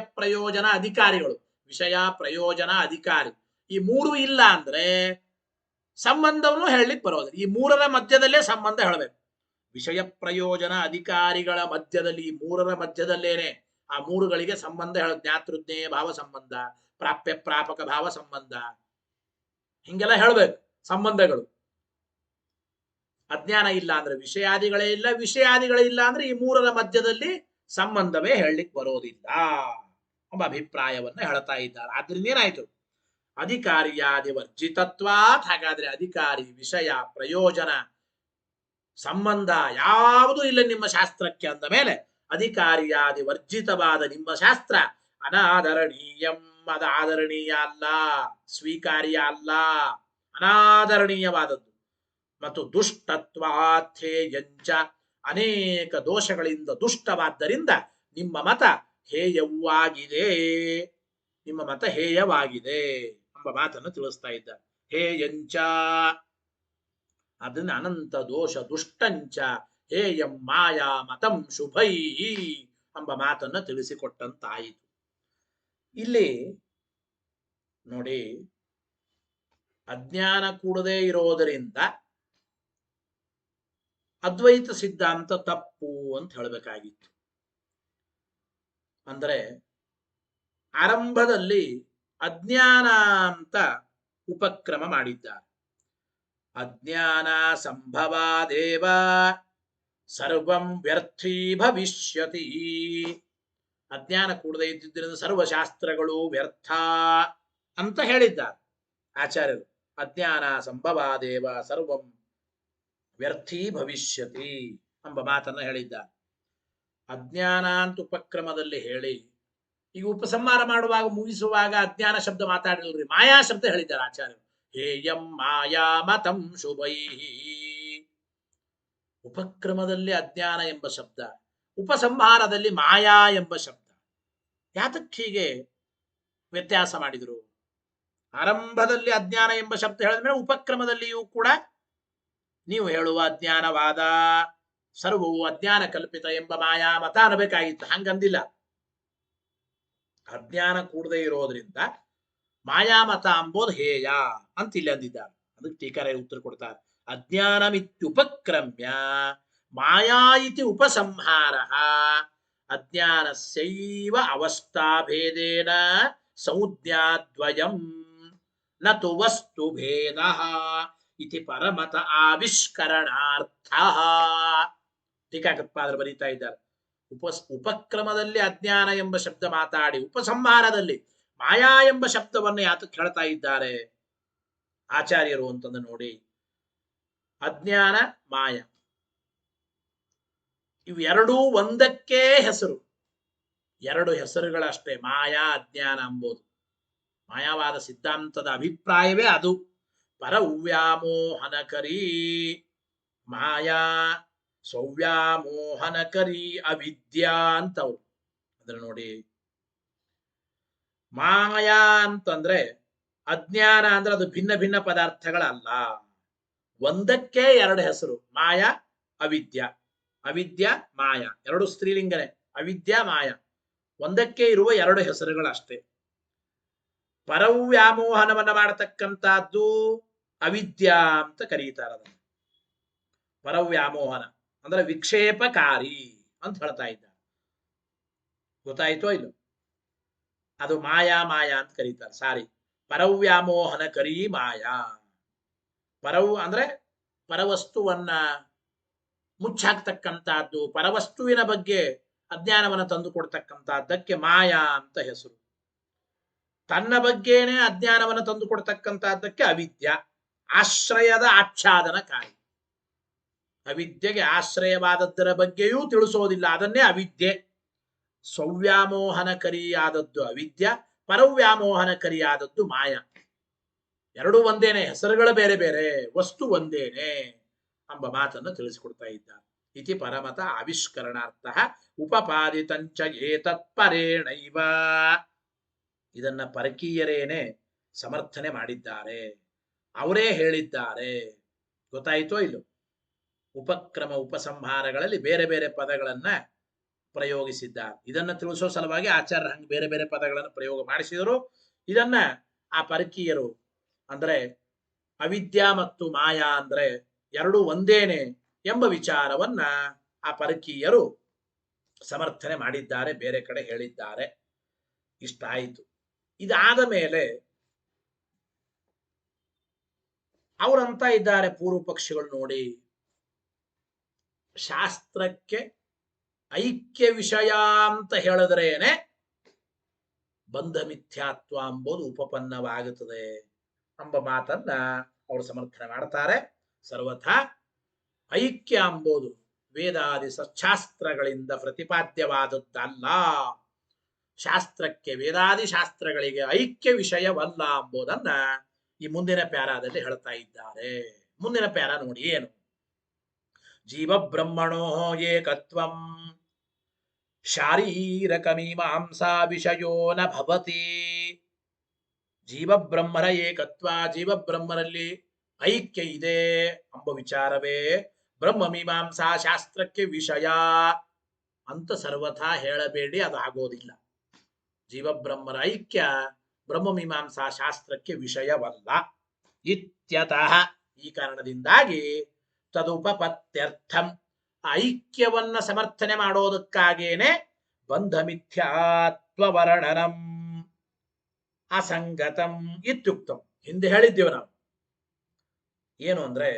ಪ್ರಯೋಜನ ಅಧಿಕಾರಿಗಳು, ವಿಷಯ ಪ್ರಯೋಜನ ಅಧಿಕಾರಿ, ಈ ಮೂರು ಇಲ್ಲ ಅಂದ್ರೆ ಸಂಬಂಧವನ್ನು ಹೇಳಲಿಕ್ಕೆ ಬರೋದಿಲ್ಲ. ಈ ಮೂರರ ಮಧ್ಯದಲ್ಲೇ ಸಂಬಂಧ ಹೇಳಬೇಕು. ವಿಷಯ ಪ್ರಯೋಜನ ಅಧಿಕಾರಿಗಳ ಮಧ್ಯದಲ್ಲಿ, ಈ ಮೂರರ ಮಧ್ಯದಲ್ಲೇನೆ ಆ ಮೂರುಗಳಿಗೆ ಸಂಬಂಧ ಜ್ಞಾತೃಜ್ಞೇಯ ಭಾವ ಸಂಬಂಧ, ಪ್ರಾಪ್ಯ ಪ್ರಾಪಕ ಭಾವ ಸಂಬಂಧ, ಹಿಂಗೆಲ್ಲ ಹೇಳಬೇಕು ಸಂಬಂಧಗಳು. ಅಜ್ಞಾನ ಇಲ್ಲ ಅಂದ್ರೆ ವಿಷಯಾದಿಗಳೇ ಇಲ್ಲ, ವಿಷಯಾದಿಗಳೇ ಇಲ್ಲ ಅಂದ್ರೆ ಈ ಮೂರರ ಮಧ್ಯದಲ್ಲಿ ಸಂಬಂಧವೇ ಹೇಳಲಿಕ್ಕೆ ಬರೋದಿಲ್ಲ ಎಂಬ ಅಭಿಪ್ರಾಯವನ್ನು ಹೇಳ್ತಾ ಇದ್ದಾರೆ. ಆದ್ರಿಂದ ಏನಾಯ್ತು? ಅಧಿಕಾರಿಯಾದಿ ವರ್ಜಿತತ್ವಾತ್. ಹಾಗಾದ್ರೆ ಅಧಿಕಾರಿ, ವಿಷಯ, ಪ್ರಯೋಜನ, ಸಂಬಂಧ ಯಾವುದೂ ಇಲ್ಲ ನಿಮ್ಮ ಶಾಸ್ತ್ರಕ್ಕೆ ಅಂದ ಮೇಲೆ ಅಧಿಕಾರಿಯಾದಿ ವರ್ಜಿತವಾದ ನಿಮ್ಮ ಶಾಸ್ತ್ರ ಅನಾದರಣೀಯಂ, ಅದು ಆದರಣೀಯ ಅಲ್ಲ, ಸ್ವೀಕಾರ್ಯ ಅಲ್ಲ, ಅನಾದರಣೀಯವಾದದ್ದು. ಮತ್ತು ದುಷ್ಟತ್ವಾಥೇಯಂಚ, ಅನೇಕ ದೋಷಗಳಿಂದ ದುಷ್ಟವಾದ್ದರಿಂದ ನಿಮ್ಮ ಮತ ಹೇಯವಾಗಿದೆ, ಎಂಬ ಮಾತನ್ನು ತಿಳಿಸ್ತಾ ಇದ್ದಾರೆ. ಹೇಯಂಚ ಅದನ್ನ ಅನಂತ ದೋಷ ದುಷ್ಟಂಚ ಹೇಯಂ ಮಾಯಾ ಮತಂ ಶುಭೈ ಎಂಬ ಮಾತನ್ನ ತಿಳಿಸಿಕೊಟ್ಟಂತಾಯಿತು. ಇಲ್ಲಿ ನೋಡಿ, ಅಜ್ಞಾನ ಕೂಡದೇ ಇರೋದರಿಂದ ಅದ್ವೈತ ಸಿದ್ಧಾಂತ ತಪ್ಪು ಅಂತ ಹೇಳಬೇಕಾಗಿತ್ತು. ಅಂದ್ರೆ ಆರಂಭದಲ್ಲಿ ಅಜ್ಞಾನ ಅಂತ ಉಪಕ್ರಮ ಮಾಡಿದ್ದಾರೆ. ಅಜ್ಞಾನ ಸಂಭವಾದೇವ ಸರ್ವಂ ವ್ಯರ್ಥೀ ಭವಿಷ್ಯತಿ. ಅಜ್ಞಾನ ಕೂಡದೇ ಇದ್ದಿದ್ದರಿಂದ ಸರ್ವಶಾಸ್ತ್ರಗಳು ವ್ಯರ್ಥ ಅಂತ ಹೇಳಿದ್ದಾರೆ ಆಚಾರ್ಯರು. ಅಜ್ಞಾನ ಸಂಭವಾದೇವ ಸರ್ವಂ ವ್ಯರ್ಥೀ ಭವಿಷ್ಯತಿ ಎಂಬ ಮಾತನ್ನ ಹೇಳಿದ್ದಾರೆ. ಅಜ್ಞಾನ ಅಂತ ಉಪಕ್ರಮದಲ್ಲಿ ಹೇಳಿ ಈಗ ಉಪಸಂಹಾರ ಮಾಡುವಾಗ ಮುಗಿಸುವಾಗ ಅಜ್ಞಾನ ಶಬ್ದ ಮಾತಾಡಿಲ್ರಿ, ಮಾಯಾ ಶಬ್ದ ಹೇಳಿದ್ದಾರೆ ಆಚಾರ್ಯರು. ಹೇಯಂ ಮಾಯಾ ಮತಂ ಶುಭೈ. ಉಪಕ್ರಮದಲ್ಲಿ ಅಜ್ಞಾನ ಎಂಬ ಶಬ್ದ, ಉಪಸಂಹಾರದಲ್ಲಿ ಮಾಯಾ ಎಂಬ ಶಬ್ದ. ಯಾತಕ್ಕೆ ಹೀಗೆ ವ್ಯತ್ಯಾಸ ಮಾಡಿದರು? ಆರಂಭದಲ್ಲಿ ಅಜ್ಞಾನ ಎಂಬ ಶಬ್ದ ಹೇಳಿದ ಮೇಲೆ ಉಪಕ್ರಮದಲ್ಲಿಯೂ ಕೂಡ ನೀವು ಹೇಳುವ ಅಜ್ಞಾನವಾದ ಸರ್ವವು ಅಜ್ಞಾನ ಕಲ್ಪಿತ ಎಂಬ ಮಾಯಾ ಮತ ಅನ್ನಬೇಕಾಗಿತ್ತು. ಹಂಗಂದಿಲ್ಲ. ಅಜ್ಞಾನ ಕೂಡದೇ ಇರೋದ್ರಿಂದ ಮಾಯಾಮತ ಅಂಬೋದು ಹೇಯ ಅಂತ ಇಲ್ಲಿ ಅಂದಿದ್ದಾರೆ. ಅದಕ್ಕೆ ಟೀಕಾರ ಉತ್ತರ ಕೊಡ್ತಾರೆ. ಅಜ್ಞಾನಮಿತ್ಯುಪಕ್ರಮ್ಯ ಮಾಯಾ ಇತಿ ಉಪಸಂಹಾರ ಅಜ್ಞಾನಸ್ಯೈವ ಅವಸ್ಥಾಭೇದೇನ ಸಂಜ್ಞಾದ್ವಯಂ ನ ತು ವಸ್ತು ಭೇದಃ ಇತಿ ಪರಮತ ಆವಿಷ್ಕರಣಾರ್ಥ. ಟೀಕಾಕೃತ್ಪಾದರು ಬರೀತಾ ಇದ್ದಾರೆ. ಉಪಕ್ರಮದಲ್ಲಿ ಅಜ್ಞಾನ ಎಂಬ ಶಬ್ದ ಮಾತಾಡಿ ಉಪಸಂಹಾರದಲ್ಲಿ ಮಾಯಾ ಎಂಬ ಶಬ್ದವನ್ನು ಯಾತಕ್ಕೆ ಹೇಳ್ತಾ ಇದ್ದಾರೆ ಆಚಾರ್ಯರು ಅಂತಂದು ನೋಡಿ. ಅಜ್ಞಾನ ಮಾಯ ಇವೆರಡೂ ಒಂದಕ್ಕೆ ಹೆಸರು, ಎರಡು ಹೆಸರುಗಳಷ್ಟೇ. ಮಾಯಾ ಅಜ್ಞಾನ ಎಂಬುದು ಮಾಯಾವಾದ ಸಿದ್ಧಾಂತದ ಅಭಿಪ್ರಾಯವೇ ಅದು. ಪರವ್ಯಾಮೋಹನಕರಿ ಮಾಯಾ, ಸೌವ್ಯಾಮೋಹನಕರಿ ಅವಿದ್ಯಾ ಅಂತವ್ರು. ಅಂದ್ರೆ ನೋಡಿ, ಮಾಯಾ ಅಂತಂದ್ರೆ ಅಜ್ಞಾನ ಅಂದ್ರೆ ಅದು ಭಿನ್ನ ಭಿನ್ನ ಪದಾರ್ಥಗಳಲ್ಲ, ಒಂದಕ್ಕೆ ಎರಡು ಹೆಸರು. ಮಾಯಾ ಅವಿದ್ಯಾ, ಅವಿದ್ಯಾ ಮಾಯಾ, ಎರಡು ಸ್ತ್ರೀಲಿಂಗನೇ. ಅವಿದ್ಯಾ ಮಾಯಾ ಒಂದಕ್ಕೆ ಇರುವ ಎರಡು ಹೆಸರುಗಳಷ್ಟೇ. ಪರವ್ಯಾಮೋಹನವನ್ನ ಮಾಡತಕ್ಕಂಥದ್ದು ಅವಿದ್ಯಾ ಅಂತ ಕರೀತಾರೆ. ಅದನ್ನು ಪರವ್ಯಾಮೋಹನ ಅಂದ್ರೆ ವಿಕ್ಷೇಪಕಾರಿ ಅಂತ ಹೇಳ್ತಾ ಇದ್ದಾರೆ. ಗೊತ್ತಾಯ್ತೋ ಇಲ್ಲ? ಅದು ಮಾಯಾ ಮಾಯಾ ಅಂತ ಕರೀತಾರೆ. ಸಾರಿ, ಪರವ್ಯಾಮೋಹನ ಕರಿ ಮಾಯಾ. ಪರವು ಅಂದ್ರೆ ಪರವಸ್ತುವನ್ನ ಮುಚ್ಚಾಕ್ತಕ್ಕಂಥದ್ದು, ಪರವಸ್ತುವಿನ ಬಗ್ಗೆ ಅಜ್ಞಾನವನ್ನು ತಂದು ಕೊಡ್ತಕ್ಕಂಥದ್ದಕ್ಕೆ ಮಾಯಾ ಅಂತ ಹೆಸರು. ತನ್ನ ಬಗ್ಗೆನೇ ಅಜ್ಞಾನವನ್ನು ತಂದು ಕೊಡ್ತಕ್ಕಂಥದ್ದಕ್ಕೆ ಅವಿದ್ಯಾ, ಆಶ್ರಯದ ಆಚ್ಛಾದನಕಾರಿ. ಅವಿದ್ಯೆಗೆ ಆಶ್ರಯವಾದದ್ದರ ಬಗ್ಗೆಯೂ ತಿಳಿಸೋದಿಲ್ಲ, ಅದನ್ನೇ ಅವಿದ್ಯೆ. ಸ್ವವ್ಯಾಮೋಹನಕರಿಯಾದದ್ದು ಅವಿದ್ಯಾ, ಪರವ್ಯಾಮೋಹನಕರಿಯಾದದ್ದು ಮಾಯಾ. ಎರಡೂ ಒಂದೇನೆ, ಹೆಸರುಗಳು ಬೇರೆ ಬೇರೆ, ವಸ್ತು ಒಂದೇನೆ ಎಂಬ ಮಾತನ್ನು ತಿಳಿಸಿಕೊಡ್ತಾ ಇದ್ದಾರೆ. ಇತಿ ಪರಮತ ಆವಿಷ್ಕರಣಾರ್ಥ ಉಪಪಾದಿತಂಚ ಏತತ್ಪರೇಣೈವ. ಇದನ್ನ ಪರಕೀಯರೇನೆ ಸಮರ್ಥನೆ ಮಾಡಿದ್ದಾರೆ, ಅವರೇ ಹೇಳಿದ್ದಾರೆ. ಗೊತ್ತಾಯಿತೋ ಇಲ್ಲೋ? ಉಪಕ್ರಮ ಉಪಸಂಹಾರಗಳಲ್ಲಿ ಬೇರೆ ಬೇರೆ ಪದಗಳನ್ನ ಪ್ರಯೋಗಿಸಿದ್ದಾರೆ. ಇದನ್ನ ತಿಳಿಸೋ ಸಲುವಾಗಿ ಆಚಾರ್ಯ ಹಂಗೆ ಬೇರೆ ಬೇರೆ ಪದಗಳನ್ನು ಪ್ರಯೋಗ ಮಾಡಿಸಿದರು. ಇದನ್ನ ಆ ಪರಕೀಯರು ಅಂದ್ರೆ ಅವಿದ್ಯಾ ಮತ್ತು ಮಾಯಾ ಅಂದ್ರೆ ಎರಡೂ ಒಂದೇನೆ ಎಂಬ ವಿಚಾರವನ್ನ ಆ ಪರಕೀಯರು ಸಮರ್ಥನೆ ಮಾಡಿದ್ದಾರೆ, ಬೇರೆ ಕಡೆ ಹೇಳಿದ್ದಾರೆ. ಇಷ್ಟ ಆಯಿತು. ಇದಾದ ಮೇಲೆ ಅವರಂತ ಇದ್ದಾರೆ ಪೂರ್ವ ಪಕ್ಷಿಗಳು ನೋಡಿ, ಶಾಸ್ತ್ರಕ್ಕೆ ಐಕ್ಯ ವಿಷಯ ಅಂತ ಹೇಳಿದ್ರೇನೆ ಬಂಧ ಮಿಥ್ಯಾತ್ವ ಎಂಬುದು ಉಪಪನ್ನವಾಗುತ್ತದೆ ಎಂಬ ಮಾತನ್ನ ಅವರು ಸಮರ್ಥನೆ ಮಾಡ್ತಾರೆ. ಸರ್ವಥಾ ಐಕ್ಯ ಎಂಬುದು ವೇದಾದಿ ಸಚ್ಛಾಸ್ತ್ರಗಳಿಂದ ಪ್ರತಿಪಾದ್ಯವಾದದ್ದಲ್ಲ. ಶಾಸ್ತ್ರಕ್ಕೆ, ವೇದಾದಿ ಶಾಸ್ತ್ರಗಳಿಗೆ ಐಕ್ಯ ವಿಷಯವಲ್ಲ ಎಂಬುದನ್ನ ಈ ಮುಂದಿನ ಪ್ಯಾರಾದಲ್ಲಿ ಹೇಳ್ತಾ ಇದ್ದಾರೆ. ಮುಂದಿನ ಪ್ಯಾರಾ ನೋಡಿ ಏನು? ಜೀವ ಬ್ರಹ್ಮಣೋ ಏಕತ್ವಂ ಶಾರೀರಕ ಮೀಮಾಂಸಾ ವಿಷಯೋ ನ ಭವತಿ. ಜೀವಬ್ರಹ್ಮರ ಏಕತ್ವ, ಜೀವಬ್ರಹ್ಮರಲ್ಲಿ ಐಕ್ಯ ಇದೆ ಎಂಬ ವಿಚಾರವೇ ಬ್ರಹ್ಮ ಮೀಮಾಂಸಾ ಶಾಸ್ತ್ರಕ್ಕೆ ವಿಷಯ ಅಂತ ಸರ್ವಥಾ ಹೇಳಬೇಡಿ, ಅದು ಆಗೋದಿಲ್ಲ. ಜೀವಬ್ರಹ್ಮರ ಐಕ್ಯ ಬ್ರಹ್ಮ ಮೀಮಾಂಸಾ ಶಾಸ್ತ್ರಕ್ಕೆ ವಿಷಯವಲ್ಲ ಇತ್ಯತಃ. ಈ ಕಾರಣದಿಂದಾಗಿ ತದುಪಪತ್ಯರ್ಥಂ, ಐಕ್ಯವನ್ನ ಸಮರ್ಥನೆ ಮಾಡೋದಕ್ಕಾಗೇನೆ ಬಂಧ ಮಿಥ್ಯಾತ್ವ ವರ್ಣನಂ ಅಸಂಗತಂ ಇತ್ಯುಕ್ತಂ. ಹಿಂದೆ ಹೇಳಿದ್ದೇವೆ ನಾವು. ಏನು ಅಂದ್ರೆ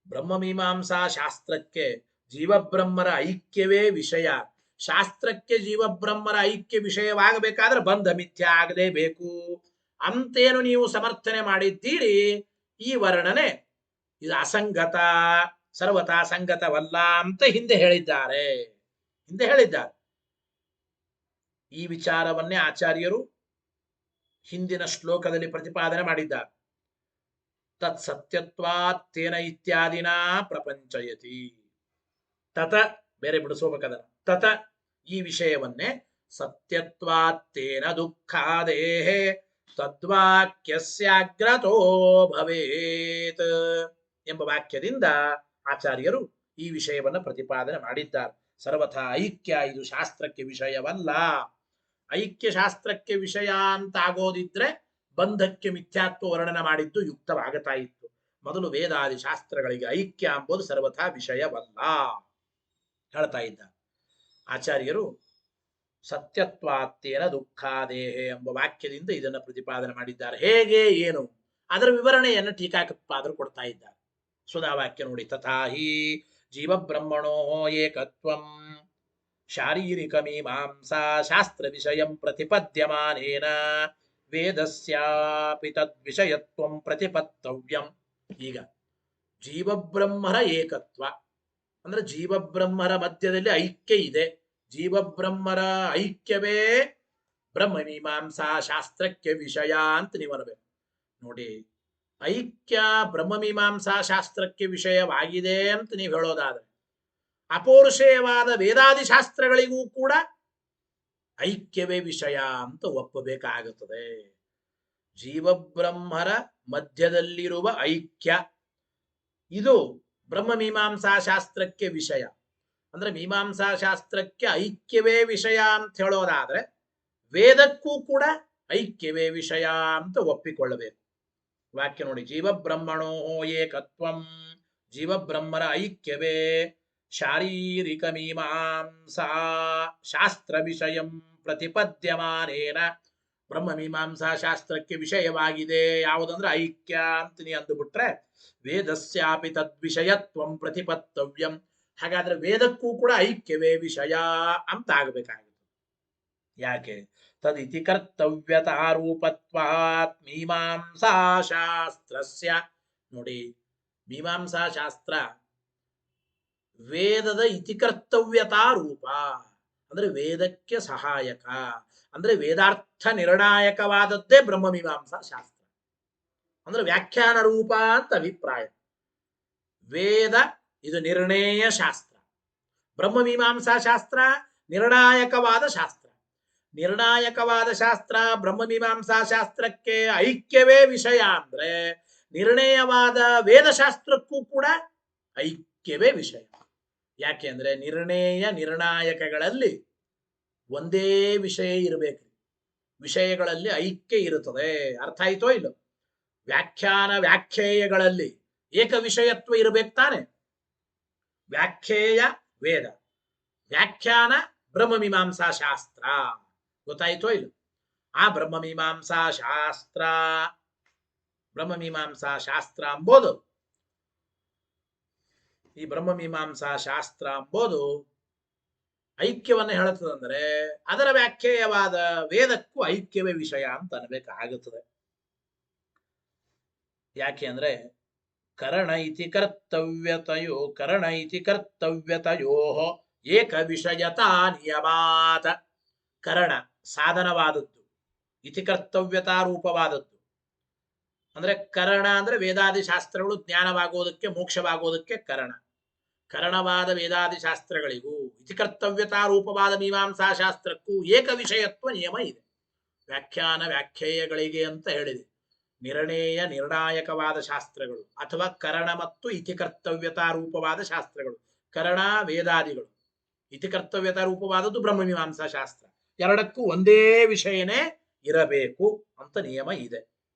ಬ್ರಹ್ಮಮೀಮಾಂಸಾ ಶಾಸ್ತ್ರಕ್ಕೆ ಜೀವಬ್ರಹ್ಮರ ಐಕ್ಯವೇ ವಿಷಯ. ಶಾಸ್ತ್ರಕ್ಕೆ ಜೀವಬ್ರಹ್ಮರ ಐಕ್ಯ ವಿಷಯವಾಗಬೇಕಾದ್ರೆ ಬಂಧ ಮಿಥ್ಯ ಆಗಲೇಬೇಕು ಅಂತೇನು ನೀವು ಸಮರ್ಥನೆ ಮಾಡಿದ್ದೀರಿ. ಈ ವರ್ಣನೆ ಇದು ಅಸಂಗತ, ಸರ್ವತಾ ಸಂಗತವಲ್ಲ ಅಂತ ಹಿಂದೆ ಹೇಳಿದ್ದಾರೆ. ಈ ವಿಚಾರವನ್ನೇ ಆಚಾರ್ಯರು ಹಿಂದಿನ ಶ್ಲೋಕದಲ್ಲಿ ಪ್ರತಿಪಾದನೆ ಮಾಡಿದ್ದಾರೆ. ತತ್ ಸತ್ಯತ್ವಾತ್ ತೇನ ಇತ್ಯಾದಿನ ಪ್ರಪಂಚಯತಿ. ತತ ಬೇರೆ ಬಿಡಿಸೋಬೇಕದ. ತತ ಈ ವಿಷಯವನ್ನೇ ಸತ್ಯತ್ವಾತ್ ತೇನ ದುಃಖಾದೇಹೇ ತದ್ವಾಕ್ಯಸ್ಯಾಗ್ರತೋ ಭವೇತ್ ಎಂಬ ವಾಕ್ಯದಿಂದ ಆಚಾರ್ಯರು ಈ ವಿಷಯವನ್ನು ಪ್ರತಿಪಾದನೆ ಮಾಡಿದ್ದಾರೆ. ಸರ್ವಥಾ ಐಕ್ಯ ಇದು ಶಾಸ್ತ್ರಕ್ಕೆ ವಿಷಯವಲ್ಲ. ಐಕ್ಯ ಶಾಸ್ತ್ರಕ್ಕೆ ವಿಷಯ ಅಂತ ಆಗೋದಿದ್ರೆ ಬಂಧಕ್ಕೆ ಮಿಥ್ಯಾತ್ವ ವರ್ಣನೆ ಮಾಡಿದ್ದು ಯುಕ್ತವಾಗತಾ ಇತ್ತು. ಮೊದಲು ವೇದಾದಿ ಶಾಸ್ತ್ರಗಳಿಗೆ ಐಕ್ಯ ಎಂಬುದು ಸರ್ವಥಾ ವಿಷಯವಲ್ಲ ಹೇಳ್ತಾ ಇದ್ದ ಆಚಾರ್ಯರು. ಸತ್ಯತ್ವಾತ್ತೇನ ದುಃಖಾದೇಹೆ ಎಂಬ ವಾಕ್ಯದಿಂದ ಇದನ್ನು ಪ್ರತಿಪಾದನೆ ಮಾಡಿದ್ದಾರೆ. ಹೇಗೆ ಏನು ಅದರ ವಿವರಣೆಯನ್ನು ಟೀಕಾಕೃತ್ಪಾದರು ಕೊಡ್ತಾ ಇದ್ದಾರೆ. ಸುಧಾವಾಕ್ಯ ನೋಡಿ. ತಥಾಹಿ ಜೀವಬ್ರಹ್ಮಣೋ ಏಕತ್ವಂ ಶಾರೀರಿಕ ಮೀಮಾಂಸಾ ಶಾಸ್ತ್ರ ವಿಷಯಂ ಪ್ರತಿಪದ್ಯಮಾನೇನ ವೇದಸ್ಯಾಪಿ ತದ್ವಿಷಯತ್ವಂ ಪ್ರತಿಪತ್ತವ್ಯಂ. ಈಗ ಜೀವಬ್ರಹ್ಮರ ಏಕತ್ವ ಅಂದ್ರೆ ಜೀವಬ್ರಹ್ಮರ ಮಧ್ಯದಲ್ಲಿ ಐಕ್ಯ ಇದೆ. ಜೀವಬ್ರಹ್ಮರ ಐಕ್ಯವೇ ಬ್ರಹ್ಮಮೀಮಾಂಸಾ ಶಾಸ್ತ್ರಕ್ಕೆ ವಿಷಯ ಅಂತ ನೀವು ಅನ್ಬೇಕು ನೋಡಿ. ಐಕ್ಯ ಬ್ರಹ್ಮಮೀಮಾಂಸಾ ಶಾಸ್ತ್ರಕ್ಕೆ ವಿಷಯವಾಗಿದೆ ಅಂತ ನೀವು ಹೇಳೋದಾದ್ರೆ ಅಪೌರುಷೇಯವಾದ ವೇದಾದಿ ಶಾಸ್ತ್ರಗಳಿಗೂ ಕೂಡ ಐಕ್ಯವೇ ವಿಷಯ ಅಂತ ಒಪ್ಪಬೇಕಾಗುತ್ತದೆ. ಜೀವಬ್ರಹ್ಮರ ಮಧ್ಯದಲ್ಲಿರುವ ಐಕ್ಯ ಇದು ಬ್ರಹ್ಮಮೀಮಾಂಸಾ ಶಾಸ್ತ್ರಕ್ಕೆ ವಿಷಯ. ಅಂದ್ರೆ ಮೀಮಾಂಸಾ ಶಾಸ್ತ್ರಕ್ಕೆ ಐಕ್ಯವೇ ವಿಷಯ ಅಂತ ಹೇಳೋದಾದ್ರೆ ವೇದಕ್ಕೂ ಕೂಡ ಐಕ್ಯವೇ ವಿಷಯ ಅಂತ ಒಪ್ಪಿಕೊಳ್ಳಬೇಕು. ವಾಕ್ಯ ನೋಡಿ. ಜೀವಬ್ರಹ್ಮಣೋ ಏಕತ್ವಂ, ಜೀವಬ್ರಹ್ಮರ ಐಕ್ಯವೇ ಶಾರೀರಿಕ ಮೀಮಾಂಸಾ ಶಾಸ್ತ್ರ ವಿಷಯಂ ಪ್ರತಿಪದ್ಯಮಾನೇನ, ಬ್ರಹ್ಮಮೀಮಾಂಸಾ ಶಾಸ್ತ್ರಕ್ಕೆ ವಿಷಯವಾಗಿದೆ ಯಾವುದಂದ್ರೆ ಐಕ್ಯ ಅಂತ ನೀ ಅಂದುಬಿಟ್ರೆ ವೇದಸ್ಯಾಪಿ ತದ್ವಿಷಯತ್ವಂ ಪ್ರತಿಪತ್ತವ್ಯಂ. ಹಾಗಾದ್ರೆ ವೇದಕ್ಕೂ ಕೂಡ ಐಕ್ಯವೇ ವಿಷಯ ಅಂತ ಆಗಬೇಕಾಗುತ್ತೆ. ಯಾಕೆ? ತದಿತಿ ಕರ್ತವ್ಯತಾರೂಪತ್ವಾತ್ ಮೀಮಾಂಸಾ ಶಾಸ್ತ್ರಸ್ಯ. ನೋಡಿ, ಮೀಮಾಂಸಾ ಶಾಸ್ತ್ರ ವೇದದ ಇತಿಕರ್ತವ್ಯತಾ ರೂಪ ಅಂದ್ರೆ ವೇದಕ್ಕೆ ಸಹಾಯಕ, ಅಂದ್ರೆ ವೇದಾರ್ಥ ನಿರ್ಣಾಯಕವಾದದ್ದೇ ಬ್ರಹ್ಮಮೀಮಾಂಸಾ ಶಾಸ್ತ್ರ. ಅಂದ್ರೆ ವ್ಯಾಖ್ಯಾನ ರೂಪ ಅಂತ ಅಭಿಪ್ರಾಯ. ವೇದ ಇದು ನಿರ್ಣಯ ಶಾಸ್ತ್ರ, ಬ್ರಹ್ಮಮೀಮಾಂಸಾ ಶಾಸ್ತ್ರ ನಿರ್ಣಾಯಕವಾದ ಶಾಸ್ತ್ರ. ನಿರ್ಣಾಯಕವಾದ ಶಾಸ್ತ್ರ ಬ್ರಹ್ಮಮೀಮಾಂಸಾ ಶಾಸ್ತ್ರಕ್ಕೆ ಐಕ್ಯವೇ ವಿಷಯ ಅಂದ್ರೆ ನಿರ್ಣಯವಾದ ವೇದಶಾಸ್ತ್ರಕ್ಕೂ ಕೂಡ ಐಕ್ಯವೇ ವಿಷಯ. ಯಾಕೆ ಅಂದ್ರೆ ನಿರ್ಣಯ ನಿರ್ಣಾಯಕಗಳಲ್ಲಿ ಒಂದೇ ವಿಷಯ ಇರಬೇಕು, ವಿಷಯಗಳಲ್ಲಿ ಐಕ್ಯ ಇರುತ್ತದೆ. ಅರ್ಥ ಆಯ್ತೋ ಇಲ್ಲ? ವ್ಯಾಖ್ಯಾನ ವ್ಯಾಖ್ಯೇಯಗಳಲ್ಲಿ ಏಕ ವಿಷಯತ್ವ ಇರಬೇಕು ತಾನೆ. ವ್ಯಾಖ್ಯೇಯ ವೇದ, ವ್ಯಾಖ್ಯಾನ ಬ್ರಹ್ಮಮೀಮಾಂಸಾ ಶಾಸ್ತ್ರ. ಗೊತ್ತಾಯ್ತೋ ಇಲ್ಲ? ಆ ಬ್ರಹ್ಮಮೀಮಾಂಸಾ ಶಾಸ್ತ್ರ ಎಂಬುದು, ಈ ಬ್ರಹ್ಮಮೀಮಾಂಸಾ ಶಾಸ್ತ್ರ ಎಂಬುದು ಐಕ್ಯವನ್ನು ಹೇಳುತ್ತದಂದ್ರೆ ಅದರ ವ್ಯಾಖ್ಯೇಯವಾದ ವೇದಕ್ಕೂ ಐಕ್ಯವೇ ವಿಷಯ ಅಂತ ಅನ್ಬೇಕಾಗುತ್ತದೆ. ಯಾಕೆ ಅಂದ್ರೆ ಕರಣ ಇತಿ ಕರ್ತವ್ಯತಯೋ ಏಕ ವಿಷಯತಾ ನಿಯಮಾತ. ಕರಣ ಸಾಧನವಾದದ್ದು, ಇತಿ ಕರ್ತವ್ಯತಾ ರೂಪವಾದದ್ದು. ಅಂದ್ರೆ ಕರಣ ಅಂದ್ರೆ ವೇದಾದಿ ಶಾಸ್ತ್ರಗಳು ಜ್ಞಾನವಾಗೋದಕ್ಕೆ ಮೋಕ್ಷವಾಗೋದಕ್ಕೆ ಕರಣ. ಕರಣವಾದ ವೇದಾದಿ ಶಾಸ್ತ್ರಗಳಿಗೂ ಇತಿ ಕರ್ತವ್ಯತಾ ರೂಪವಾದ ಮೀಮಾಂಸಾ ಶಾಸ್ತ್ರಕ್ಕೂ ಏಕ ವಿಷಯತ್ವ ನಿಯಮ ಇದೆ. ವ್ಯಾಖ್ಯಾನ ವ್ಯಾಖ್ಯೇಯಗಳಿಗೆ ಅಂತ ಹೇಳಿದೆ. ನಿರ್ಣೇಯ ನಿರ್ಣಾಯಕವಾದ ಶಾಸ್ತ್ರಗಳು ಅಥವಾ ಕರಣ ಮತ್ತು ಇತಿಕರ್ತವ್ಯತಾ ರೂಪವಾದ ಶಾಸ್ತ್ರಗಳು. ಕರಣ ವೇದಾದಿಗಳು, ಇತಿಕರ್ತವ್ಯತಾ ರೂಪವಾದದ್ದು ಬ್ರಹ್ಮಮೀಮಾಂಸಾ ಶಾಸ್ತ್ರ. ಎರಡಕ್ಕೂ ಒಂದೇ ವಿಷಯನೇ ಇರಬೇಕು ಅಂತ ನಿಯಮ ಇದೆ.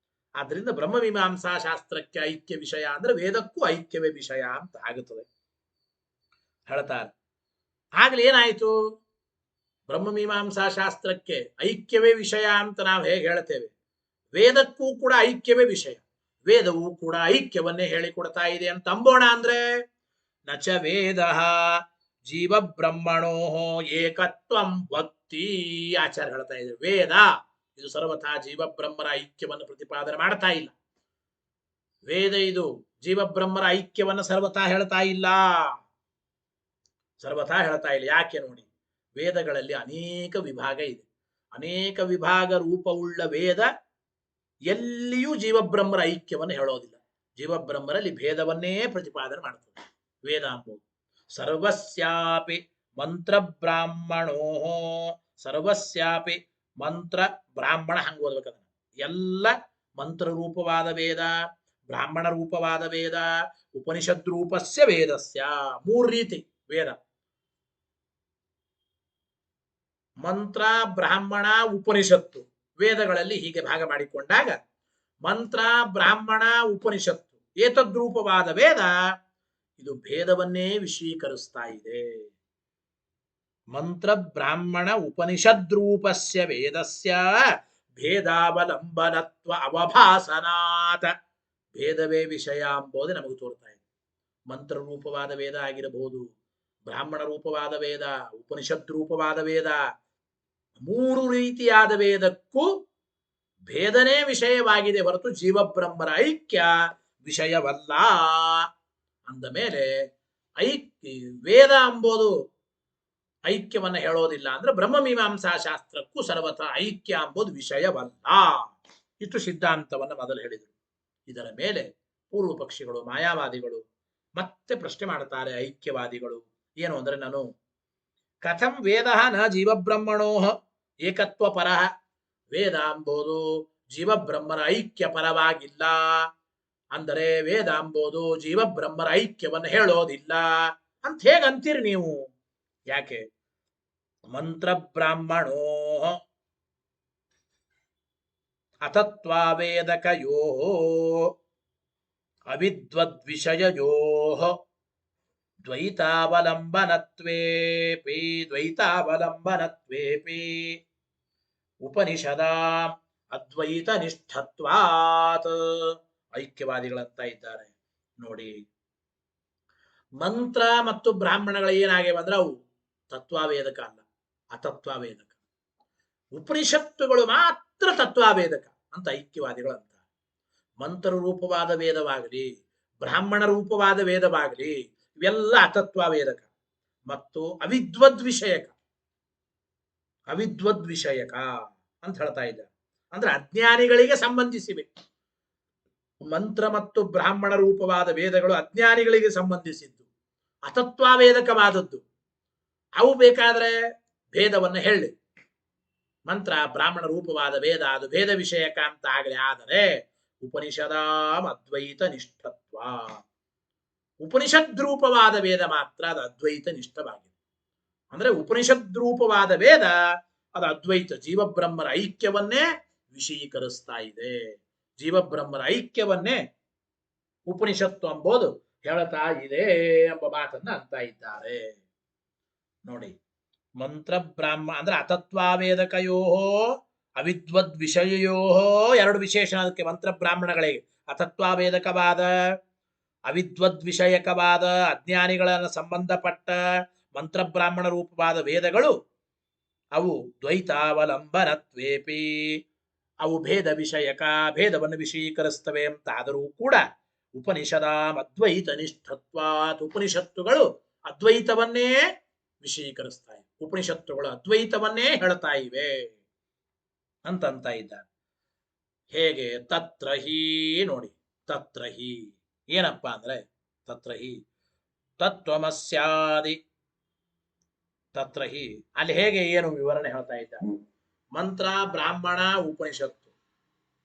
ಆದ್ರಿಂದ ಬ್ರಹ್ಮಮೀಮಾಂಸಾ ಶಾಸ್ತ್ರಕ್ಕೆ ಐಕ್ಯ ವಿಷಯ ಅಂದ್ರೆ ವೇದಕ್ಕೂ ಐಕ್ಯವೇ ವಿಷಯ ಅಂತ ಆಗುತ್ತದೆ ಹೇಳ್ತಾರೆ. ಆಗ್ಲಿ ಏನಾಯ್ತು? ಬ್ರಹ್ಮಮೀಮಾಂಸಾ ಶಾಸ್ತ್ರಕ್ಕೆ ಐಕ್ಯವೇ ವಿಷಯ ಅಂತ ನಾವು ಹೇಗೆ ಹೇಳ್ತೇವೆ, ವೇದಕ್ಕೂ ಕೂಡ ಐಕ್ಯವೇ ವಿಷಯ. ವೇದವೂ ಕೂಡ ಐಕ್ಯವನ್ನೇ ಹೇಳಿಕೊಡ್ತಾ ಇದೆ ಅಂತ ಅಂಬೋಣ ಅಂದ್ರೆ ನಚ ವೇದ ಜೀವ ಬ್ರಹ್ಮಣೋ ಏಕತ್ವಂ ಭಕ್ತಿ ಆಚಾರ್ಯ ಹೇಳ್ತಾ ಇದ್ದಾರೆ. ವೇದ ಇದು ಸರ್ವಥಾ ಜೀವ ಬ್ರಹ್ಮರ ಐಕ್ಯವನ್ನು ಪ್ರತಿಪಾದನೆ ಮಾಡ್ತಾ ಇಲ್ಲ. ವೇದ ಇದು ಜೀವ ಬ್ರಹ್ಮರ ಐಕ್ಯವನ್ನು ಸರ್ವಥಾ ಹೇಳ್ತಾ ಇಲ್ಲ. ಸರ್ವಥಾ ಹೇಳ್ತಾ ಇಲ್ಲ. ಯಾಕೆ ನೋಡಿ, ವೇದಗಳಲ್ಲಿ ಅನೇಕ ವಿಭಾಗ ಇದೆ. ಅನೇಕ ವಿಭಾಗ ರೂಪವುಳ್ಳ ವೇದ ಎಲ್ಲಿಯೂ ಜೀವಬ್ರಹ್ಮರ ಐಕ್ಯವನ್ನು ಹೇಳೋದಿಲ್ಲ. ಜೀವಬ್ರಹ್ಮರಲ್ಲಿ ಭೇದವನ್ನೇ ಪ್ರತಿಪಾದನೆ ಮಾಡುತ್ತದೆ ವೇದ ಅಂಬುದು. ಸರ್ವಸ್ಯಾಪಿ ಮಂತ್ರ ಬ್ರಾಹ್ಮಣೋ, ಸರ್ವಸ್ಯಾಪಿ ಮಂತ್ರ ಬ್ರಾಹ್ಮಣ, ಹಂಗ ಓದ್ಬೇಕದ. ಎಲ್ಲ ಮಂತ್ರ ರೂಪವಾದ ವೇದ, ಬ್ರಾಹ್ಮಣ ರೂಪವಾದ ವೇದ, ಉಪನಿಷದ್ ರೂಪಸ್ಯ ವೇದಸ್ಯ. ಮೂರು ರೀತಿ ವೇದ: ಮಂತ್ರ, ಬ್ರಾಹ್ಮಣ, ಉಪನಿಷತ್ತು. ವೇದಗಳಲ್ಲಿ ಹೀಗೆ ಭಾಗ ಮಾಡಿಕೊಂಡಾಗ ಮಂತ್ರ, ಬ್ರಾಹ್ಮಣ, ಉಪನಿಷತ್ತು ಏತದ್ರೂಪವಾದ ವೇದ ಇದು ಭೇದವನ್ನೇ ವಿಷೀಕರಿಸ್ತಾ ಇದೆ. ಮಂತ್ರ, ಬ್ರಾಹ್ಮಣ, ಉಪನಿಷದ್ರೂಪಸ್ಯ ವೇದಸ್ಯ ಭೇದಾವಲಂಬನತ್ವ ಅವಭಾಸನಾತ. ಭೇದವೇ ವಿಷಯ ಎಂಬುದು ನಮಗೆ ತೋರ್ತಾ ಇದೆ. ಮಂತ್ರ ರೂಪವಾದ ವೇದ ಆಗಿರಬಹುದು, ಬ್ರಾಹ್ಮಣ ರೂಪವಾದ ವೇದ, ಉಪನಿಷದ್ ರೂಪವಾದ ವೇದ, ಮೂರು ರೀತಿಯಾದ ವೇದಕ್ಕೂ ಭೇದನೇ ವಿಷಯವಾಗಿದೆ ಹೊರತು ಜೀವಬ್ರಹ್ಮರ ಐಕ್ಯ ವಿಷಯವಲ್ಲ. ಅಂದ ಮೇಲೆ ವೇದ ಎಂಬುದು ಐಕ್ಯವನ್ನು ಹೇಳೋದಿಲ್ಲ ಅಂದ್ರೆ ಬ್ರಹ್ಮಮೀಮಾಂಸಾ ಶಾಸ್ತ್ರಕ್ಕೂ ಸರ್ವಥಾ ಐಕ್ಯ ಎಂಬುದು ವಿಷಯವಲ್ಲ. ಇಷ್ಟು ಸಿದ್ಧಾಂತವನ್ನು ಮೊದಲು ಹೇಳಿದರು. ಇದರ ಮೇಲೆ ಪೂರ್ವ ಪಕ್ಷಿಗಳು, ಮಾಯಾವಾದಿಗಳು ಮತ್ತೆ ಪ್ರಶ್ನೆ ಮಾಡ್ತಾರೆ. ಐಕ್ಯವಾದಿಗಳು ಏನು ಅಂದ್ರೆ, ನಾನು ಕಥಂ ವೇದ ನ ಜೀವಬ್ರಹ್ಮಣೋ ಏಕತ್ವ ಪರ. ವೇದ ಎಂಬುದು ಜೀವಬ್ರಹ್ಮರ ಐಕ್ಯ ಪರವಾಗಿಲ್ಲ. ಅಂದರೆ ವೇದ ಎಂಬುದು ಜೀವಬ್ರಹ್ಮರ ಐಕ್ಯವನ್ನು ಹೇಳೋದಿಲ್ಲ ಅಂತ ಹೇಗಂತೀರಿ ನೀವು? ಯಾಕೆ? ಮಂತ್ರ ಬ್ರಾಹ್ಮಣೋ ಅತತ್ವಾವೇದಕಯೋ ಅವಿದ್ವದ್ವಿಷಯಯೋ ದ್ವೈತಾವಲಂಬನತ್ವೇಪಿ ಉಪನಿಷದಾಂ ಅದ್ವೈತ ನಿಷ್ಠತ್ವಾತ್. ಐಕ್ಯವಾದಿಗಳಂತ ಇದ್ದಾರೆ ನೋಡಿ. ಮಂತ್ರ ಮತ್ತು ಬ್ರಾಹ್ಮಣಗಳು ಏನಾಗ್ಯಾವ ಅಂದ್ರೆ ಅವು ತತ್ವಾವೇದಕ ಅಲ್ಲ, ಅತತ್ವಾವೇದಕ. ಉಪನಿಷತ್ತುಗಳು ಮಾತ್ರ ತತ್ವಾವೇದಕ ಅಂತ ಐಕ್ಯವಾದಿಗಳು ಅಂತಾರೆ. ಮಂತ್ರ ರೂಪವಾದ ವೇದವಾಗಲಿ, ಬ್ರಾಹ್ಮಣ ರೂಪವಾದ ವೇದವಾಗಲಿ ಇವೆಲ್ಲ ಅತತ್ವಾವೇದಕ ಮತ್ತು ಅವಿದ್ವದ್ವಿಷಯಕ ಅಂತ ಹೇಳ್ತಾ ಇದ್ದಾರೆ. ಅಂದ್ರೆ ಅಜ್ಞಾನಿಗಳಿಗೆ ಸಂಬಂಧಿಸಿವೆ. ಮಂತ್ರ ಮತ್ತು ಬ್ರಾಹ್ಮಣ ರೂಪವಾದ ವೇದಗಳು ಅಜ್ಞಾನಿಗಳಿಗೆ ಸಂಬಂಧಿಸಿದ್ದು, ಅತತ್ವಾವೇದಕವಾದದ್ದು. ಅವು ಬೇಕಾದ್ರೆ ಭೇದವನ್ನು ಹೇಳಿ. ಮಂತ್ರ ಬ್ರಾಹ್ಮಣ ರೂಪವಾದ ವೇದ ಅದು ಭೇದ ವಿಷಯಕ ಅಂತ ಆಗಲಿ. ಆದರೆ ಉಪನಿಷದಾಂ ಅದ್ವೈತ ನಿಷ್ಠತ್ವ, ಉಪನಿಷದ್ ರೂಪವಾದ ವೇದ ಮಾತ್ರ ಅದು ಅದ್ವೈತ ನಿಷ್ಠವಾಗಿದೆ. ಅಂದ್ರೆ ಉಪನಿಷದ್ ರೂಪವಾದ ವೇದ ಅದು ಅದ್ವೈತ ಜೀವಬ್ರಹ್ಮರ ಐಕ್ಯವನ್ನೇ ವಿಷೀಕರಿಸ್ತಾ ಇದೆ. ಜೀವಬ್ರಹ್ಮರ ಐಕ್ಯವನ್ನೇ ಉಪನಿಷತ್ತು ಎಂಬುದು ಹೇಳ್ತಾ ಇದೆ ಎಂಬ ಮಾತನ್ನ ಅಂತ ಇದ್ದಾರೆ ನೋಡಿ. ಮಂತ್ರ ಬ್ರಾಹ್ಮಣ ಅಂದ್ರೆ ಅತತ್ವಾವೇದಕಯೋ ಅವಿದ್ವದ್ ವಿಷಯಯೋ, ಎರಡು ವಿಶೇಷಣ ಅದಕ್ಕೆ ಮಂತ್ರ ಬ್ರಾಹ್ಮಣಗಳಿಗೆ. ಅತತ್ವಾವೇದಕವಾದ, ಅವಿದ್ವದ್ ವಿಷಯಕವಾದ, ಅಜ್ಞಾನಿಗಳನ್ನು ಸಂಬಂಧಪಟ್ಟ ಮಂತ್ರ ಬ್ರಾಹ್ಮಣ ರೂಪವಾದ ವೇದಗಳು ಅವು ದ್ವೈತಾವಲಂಬನತ್ವೇಪಿ, ಅವು ಭೇದ ವಿಷಯಕ, ಭೇದವನ್ನು ವಿಷೀಕರಿಸ್ತವೆ ಅಂತಾದರೂ ಕೂಡ ಉಪನಿಷದಾಂ ಅದ್ವೈತ ನಿಷ್ಠತ್ವಾತ್, ಉಪನಿಷತ್ತುಗಳು ಅದ್ವೈತವನ್ನೇ ವಿಷೀಕರಿಸ್ತಾ ಇವೆ, ಉಪನಿಷತ್ತುಗಳು ಅದ್ವೈತವನ್ನೇ ಹೇಳ್ತಾ ಇವೆ ಅಂತ ಇದ್ದಾರೆ. ಹೇಗೆ? ತತ್ರ ಹಿ ನೋಡಿ, ತತ್ರ ಹಿ ಏನಪ್ಪ ಅಂದ್ರೆ ತತ್ರ ಹಿ ತತ್ವಮಸ್ಯಾದಿ. ತತ್ರ ಹಿ ಅಲ್ಲಿ ಹೇಗೆ ಏನು ವಿವರಣೆ ಹೇಳ್ತಾ ಇದ್ದಾರೆ? ಮಂತ್ರ ಬ್ರಾಹ್ಮಣ ಉಪನಿಷತ್ತು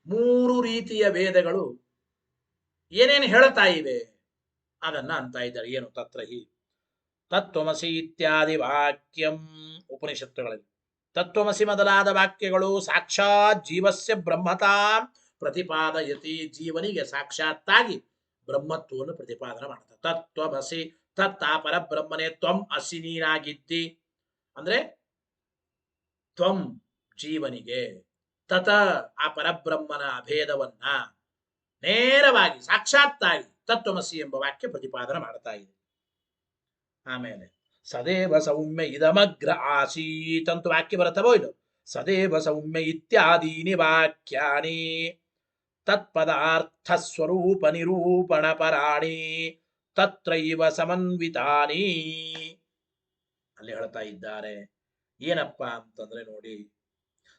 ಮೂರು ರೀತಿಯ ವೇದಗಳು ಏನೇನು ಹೇಳ್ತಾ ಇವೆ ಅದನ್ನ ಅಂತ ಇದ್ದಾರೆ. ಏನು ತತ್ರ ಹಿ ತತ್ವಮಸಿ ಇತ್ಯಾದಿ ವಾಕ್ಯಂ, ಉಪನಿಷತ್ತುಗಳಲ್ಲಿ ತತ್ವಮಸಿ ಮೊದಲಾದ ವಾಕ್ಯಗಳು ಸಾಕ್ಷಾತ್ ಜೀವಸ್ಯ ಬ್ರಹ್ಮತಾ ಪ್ರತಿಪಾದಯತಿ, ಜೀವನಿಗೆ ಸಾಕ್ಷಾತ್ತಾಗಿ ಬ್ರಹ್ಮತ್ವವನ್ನು ಪ್ರತಿಪಾದನೆ ಮಾಡ್ತಾರೆ. ತತ್ವಮಸಿ, ತತ್ ಆ ಪರಬ್ರಹ್ಮನೇ, ತ್ವಂ ಅಸಿ ನೀನಾಗಿದ್ದಿ ಅಂದ್ರೆ ತ್ವಂ ಜೀವನಿಗೆ, ತತ ಆ ಪರಬ್ರಹ್ಮನ ಅಭೇದವನ್ನ ನೇರವಾಗಿ ಸಾಕ್ಷಾತ್ತಾಗಿ ತತ್ವಮಸಿ ಎಂಬ ವಾಕ್ಯ ಪ್ರತಿಪಾದನೆ ಮಾಡ್ತಾ ಇದೆ. ಆಮೇಲೆ ಸದೇವ ಸೌಮ್ಯ ಇದಮಗ್ರ ಆಸೀತ್ ಅಂತ ವಾಕ್ಯ ಬರುತ್ತವೋ ಇದು, ಸದೇವ ಸೌಮ್ಯ ಇತ್ಯಾದೀನಿ ವಾಕ್ಯಾನಿ ತತ್ಪದಾರ್ಥ ಸ್ವರೂಪ ನಿರೂಪಣ ಪರಾಣಿ ತತ್ರೈವ ಸಮನ್ವಿತಾನಿ. ಅಲ್ಲಿ ಹೇಳ್ತಾ ಇದ್ದಾರೆ ಏನಪ್ಪಾ ಅಂತಂದ್ರೆ ನೋಡಿ,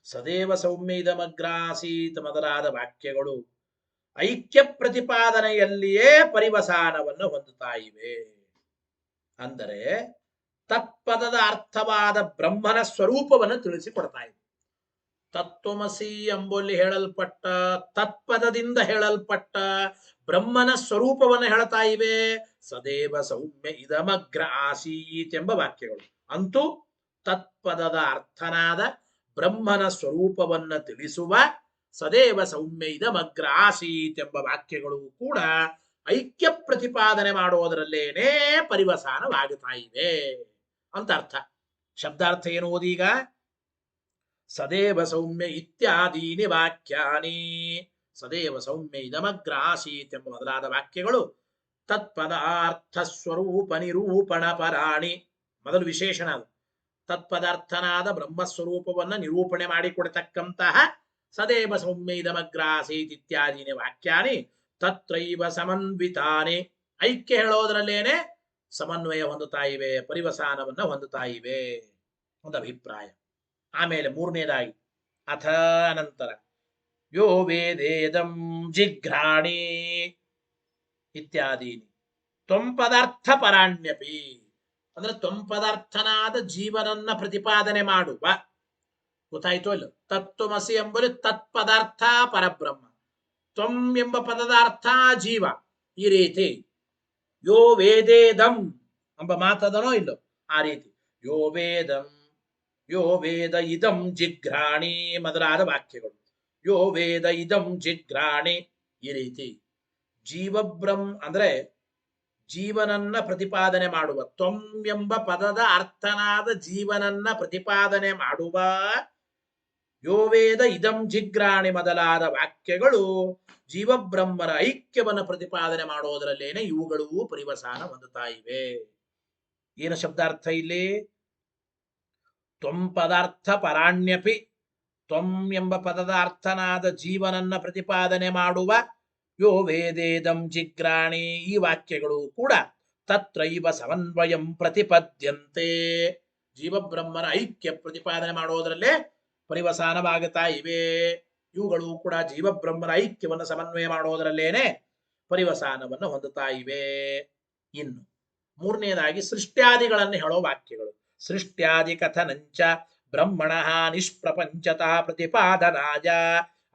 ಸದೇವ ಸೌಮ್ಯ ಇದಮಗ್ರಾಸೀತ್ ಮೊದಲಾದ ವಾಕ್ಯಗಳು ಐಕ್ಯ ಪ್ರತಿಪಾದನೆಯಲ್ಲಿಯೇ ಪರಿವಸಾನವನ್ನು ಹೊಂದುತ್ತಾ ಇವೆ. ಅಂದರೆ ತತ್ಪದದ ಅರ್ಥವಾದ ಬ್ರಹ್ಮನ ಸ್ವರೂಪವನ್ನು ತಿಳಿಸಿಕೊಡ್ತಾ ಇದೆ. ತತ್ವಮಸಿ ಎಂಬಲ್ಲಿ ಹೇಳಲ್ಪಟ್ಟ, ತತ್ಪದದಿಂದ ಹೇಳಲ್ಪಟ್ಟ ಬ್ರಹ್ಮನ ಸ್ವರೂಪವನ್ನು ಹೇಳ್ತಾ ಇವೆ ಸದೇವ ಸೌಮ್ಯ ಇದಮಗ್ರ ಆಸೀತ್ ಎಂಬ ವಾಕ್ಯಗಳು. ಅಂತೂ ತತ್ಪದದ ಅರ್ಥನಾದ ಬ್ರಹ್ಮನ ಸ್ವರೂಪವನ್ನು ತಿಳಿಸುವ ಸದೇವ ಸೌಮ್ಯ ಇದಮಗ್ರ ಆಸೀತ್ ಎಂಬ ವಾಕ್ಯಗಳು ಕೂಡ ಐಕ್ಯ ಪ್ರತಿಪಾದನೆ ಮಾಡೋದರಲ್ಲೇನೇ ಪರಿವಸಾನವಾಗುತ್ತಾ ಇವೆ ಅಂತ ಅರ್ಥ. ಶಬ್ದಾರ್ಥ ಏನು ಓದೀಗ? ಸದೇವ ಸೌಮ್ಯ ಇತ್ಯಾದೀನಿ ವಾಕ್ಯಾನಿ, ಸದೇವ ಸೌಮ್ಯ ಇದಮಗ್ರ ಆಸೀತ್ ಎಂಬ ಮೊದಲಾದ ವಾಕ್ಯಗಳು ತತ್ಪದಾರ್ಥ ಸ್ವರೂಪ ನಿರೂಪಣ ಪರಾಣಿ, ಮೊದಲು ವಿಶೇಷಣ ಅದು. ತತ್ಪದಾರ್ಥನಾದ ಬ್ರಹ್ಮಸ್ವರೂಪವನ್ನು ನಿರೂಪಣೆ ಮಾಡಿಕೊಡ್ತಕ್ಕಂತಹ ಸದೇವ ಸೌಮ್ಯ ಇದಮಗ್ರ ಆಸೀತ್ ಇತ್ಯಾದೀನಿ ವಾಕ್ಯಾನಿ ತತ್ರೈವ ಸಮನ್ವಿತಾನೆ, ಐಕ್ಯ ಹೇಳೋದ್ರಲ್ಲೇನೆ ಸಮನ್ವಯ ಹೊಂದುತ್ತಾ ಇವೆ, ಪರಿವಸಾನವನ್ನ ಹೊಂದುತ್ತಾ ಇವೆ ಒಂದು ಅಭಿಪ್ರಾಯ. ಆಮೇಲೆ ಮೂರನೇದಾಗಿ ಅಥ ಅನಂತರ ಯೋ ವೇದೇದಂ ಜಿಘ್ರಾಣಿ ಇತ್ಯಾದೀನಿ ತ್ವಂ ಪದಾರ್ಥ ಪರಾಣ್ಯಪಿ, ಅಂದ್ರೆ ತ್ವಂ ಪದಾರ್ಥನಾದ ಜೀವನನ್ನ ಪ್ರತಿಪಾದನೆ ಮಾಡುವ, ಗೊತ್ತಾಯ್ತು ಅಲ್ಲ? ತತ್ವಮಸಿ ಎಂಬುದು ತತ್ಪದಾರ್ಥ ಪರಬ್ರಹ್ಮ, ತ್ವಂ ಎಂಬ ಪದದ ಅರ್ಥ ಜೀವ. ಈ ರೀತಿ ಯೋ ವೇದೇದಂ ಎಂಬ ಮಾತದನೋ ಇಲ್ಲೋ ಆ ರೀತಿ ಯೋ ವೇದಂ, ಯೋ ವೇದ ಇದಂ ಜಿಘ್ರಾಣಿ ಮೊದಲಾದ ವಾಕ್ಯಗಳು, ಯೋ ವೇದ ಇದಂ ಜಿಘ್ರಾಣಿ ಈ ರೀತಿ ಜೀವಬ್ರಹ್ಮ ಅಂದ್ರೆ ಜೀವನನ್ನ ಪ್ರತಿಪಾದನೆ ಮಾಡುವ, ತ್ವಂ ಎಂಬ ಪದದ ಅರ್ಥನಾದ ಜೀವನನ್ನ ಪ್ರತಿಪಾದನೆ ಮಾಡುವ ಯೋ ವೇದ ಇದಂ ಜಿಘ್ರಾಣಿ ಮೊದಲಾದ ವಾಕ್ಯಗಳು ಜೀವಬ್ರಹ್ಮರ ಐಕ್ಯವನ್ನು ಪ್ರತಿಪಾದನೆ ಮಾಡೋದರಲ್ಲೇನೆ ಇವುಗಳು ಪರಿವಸಾನ ಹೊಂದುತ್ತಾ ಇವೆ. ಏನು ಶಬ್ದಾರ್ಥ ಇಲ್ಲಿ? ತ್ವಂ ಪದಾರ್ಥ ಪರಾಣ್ಯಪಿ, ತ್ವಂ ಎಂಬ ಪದದ ಅರ್ಥನಾದ ಜೀವನನ್ನ ಪ್ರತಿಪಾದನೆ ಮಾಡುವ ಯೋ ವೇದೇದಂ ಜಿಘ್ರಾಣಿ ಈ ವಾಕ್ಯಗಳು ಕೂಡ ತತ್ರೈವ ಸಮನ್ವಯಂ ಪ್ರತಿಪದ್ಯಂತೆ, ಜೀವಬ್ರಹ್ಮನ ಐಕ್ಯ ಪ್ರತಿಪಾದನೆ ಮಾಡೋದರಲ್ಲೇ ಪರಿವಸಾನವಾಗುತ್ತಾ ಇವೆ. ಇವುಗಳು ಕೂಡ ಜೀವಬ್ರಹ್ಮನ ಐಕ್ಯವನ್ನು ಸಮನ್ವಯ ಮಾಡೋದರಲ್ಲೇನೆ ಪರಿವಸಾನವನ್ನು ಹೊಂದುತ್ತಾ ಇವೆ. ಇನ್ನು ಮೂರನೇದಾಗಿ ಸೃಷ್ಟ್ಯಾದಿಗಳನ್ನು ಹೇಳೋ ವಾಕ್ಯಗಳು. ಸೃಷ್ಟ್ಯಾದಿ ಕಥನಂಚ ಬ್ರಹ್ಮಣ ನಿಷ್ಪ್ರಪಂಚತಃ ಪ್ರತಿಪಾದನಾಯ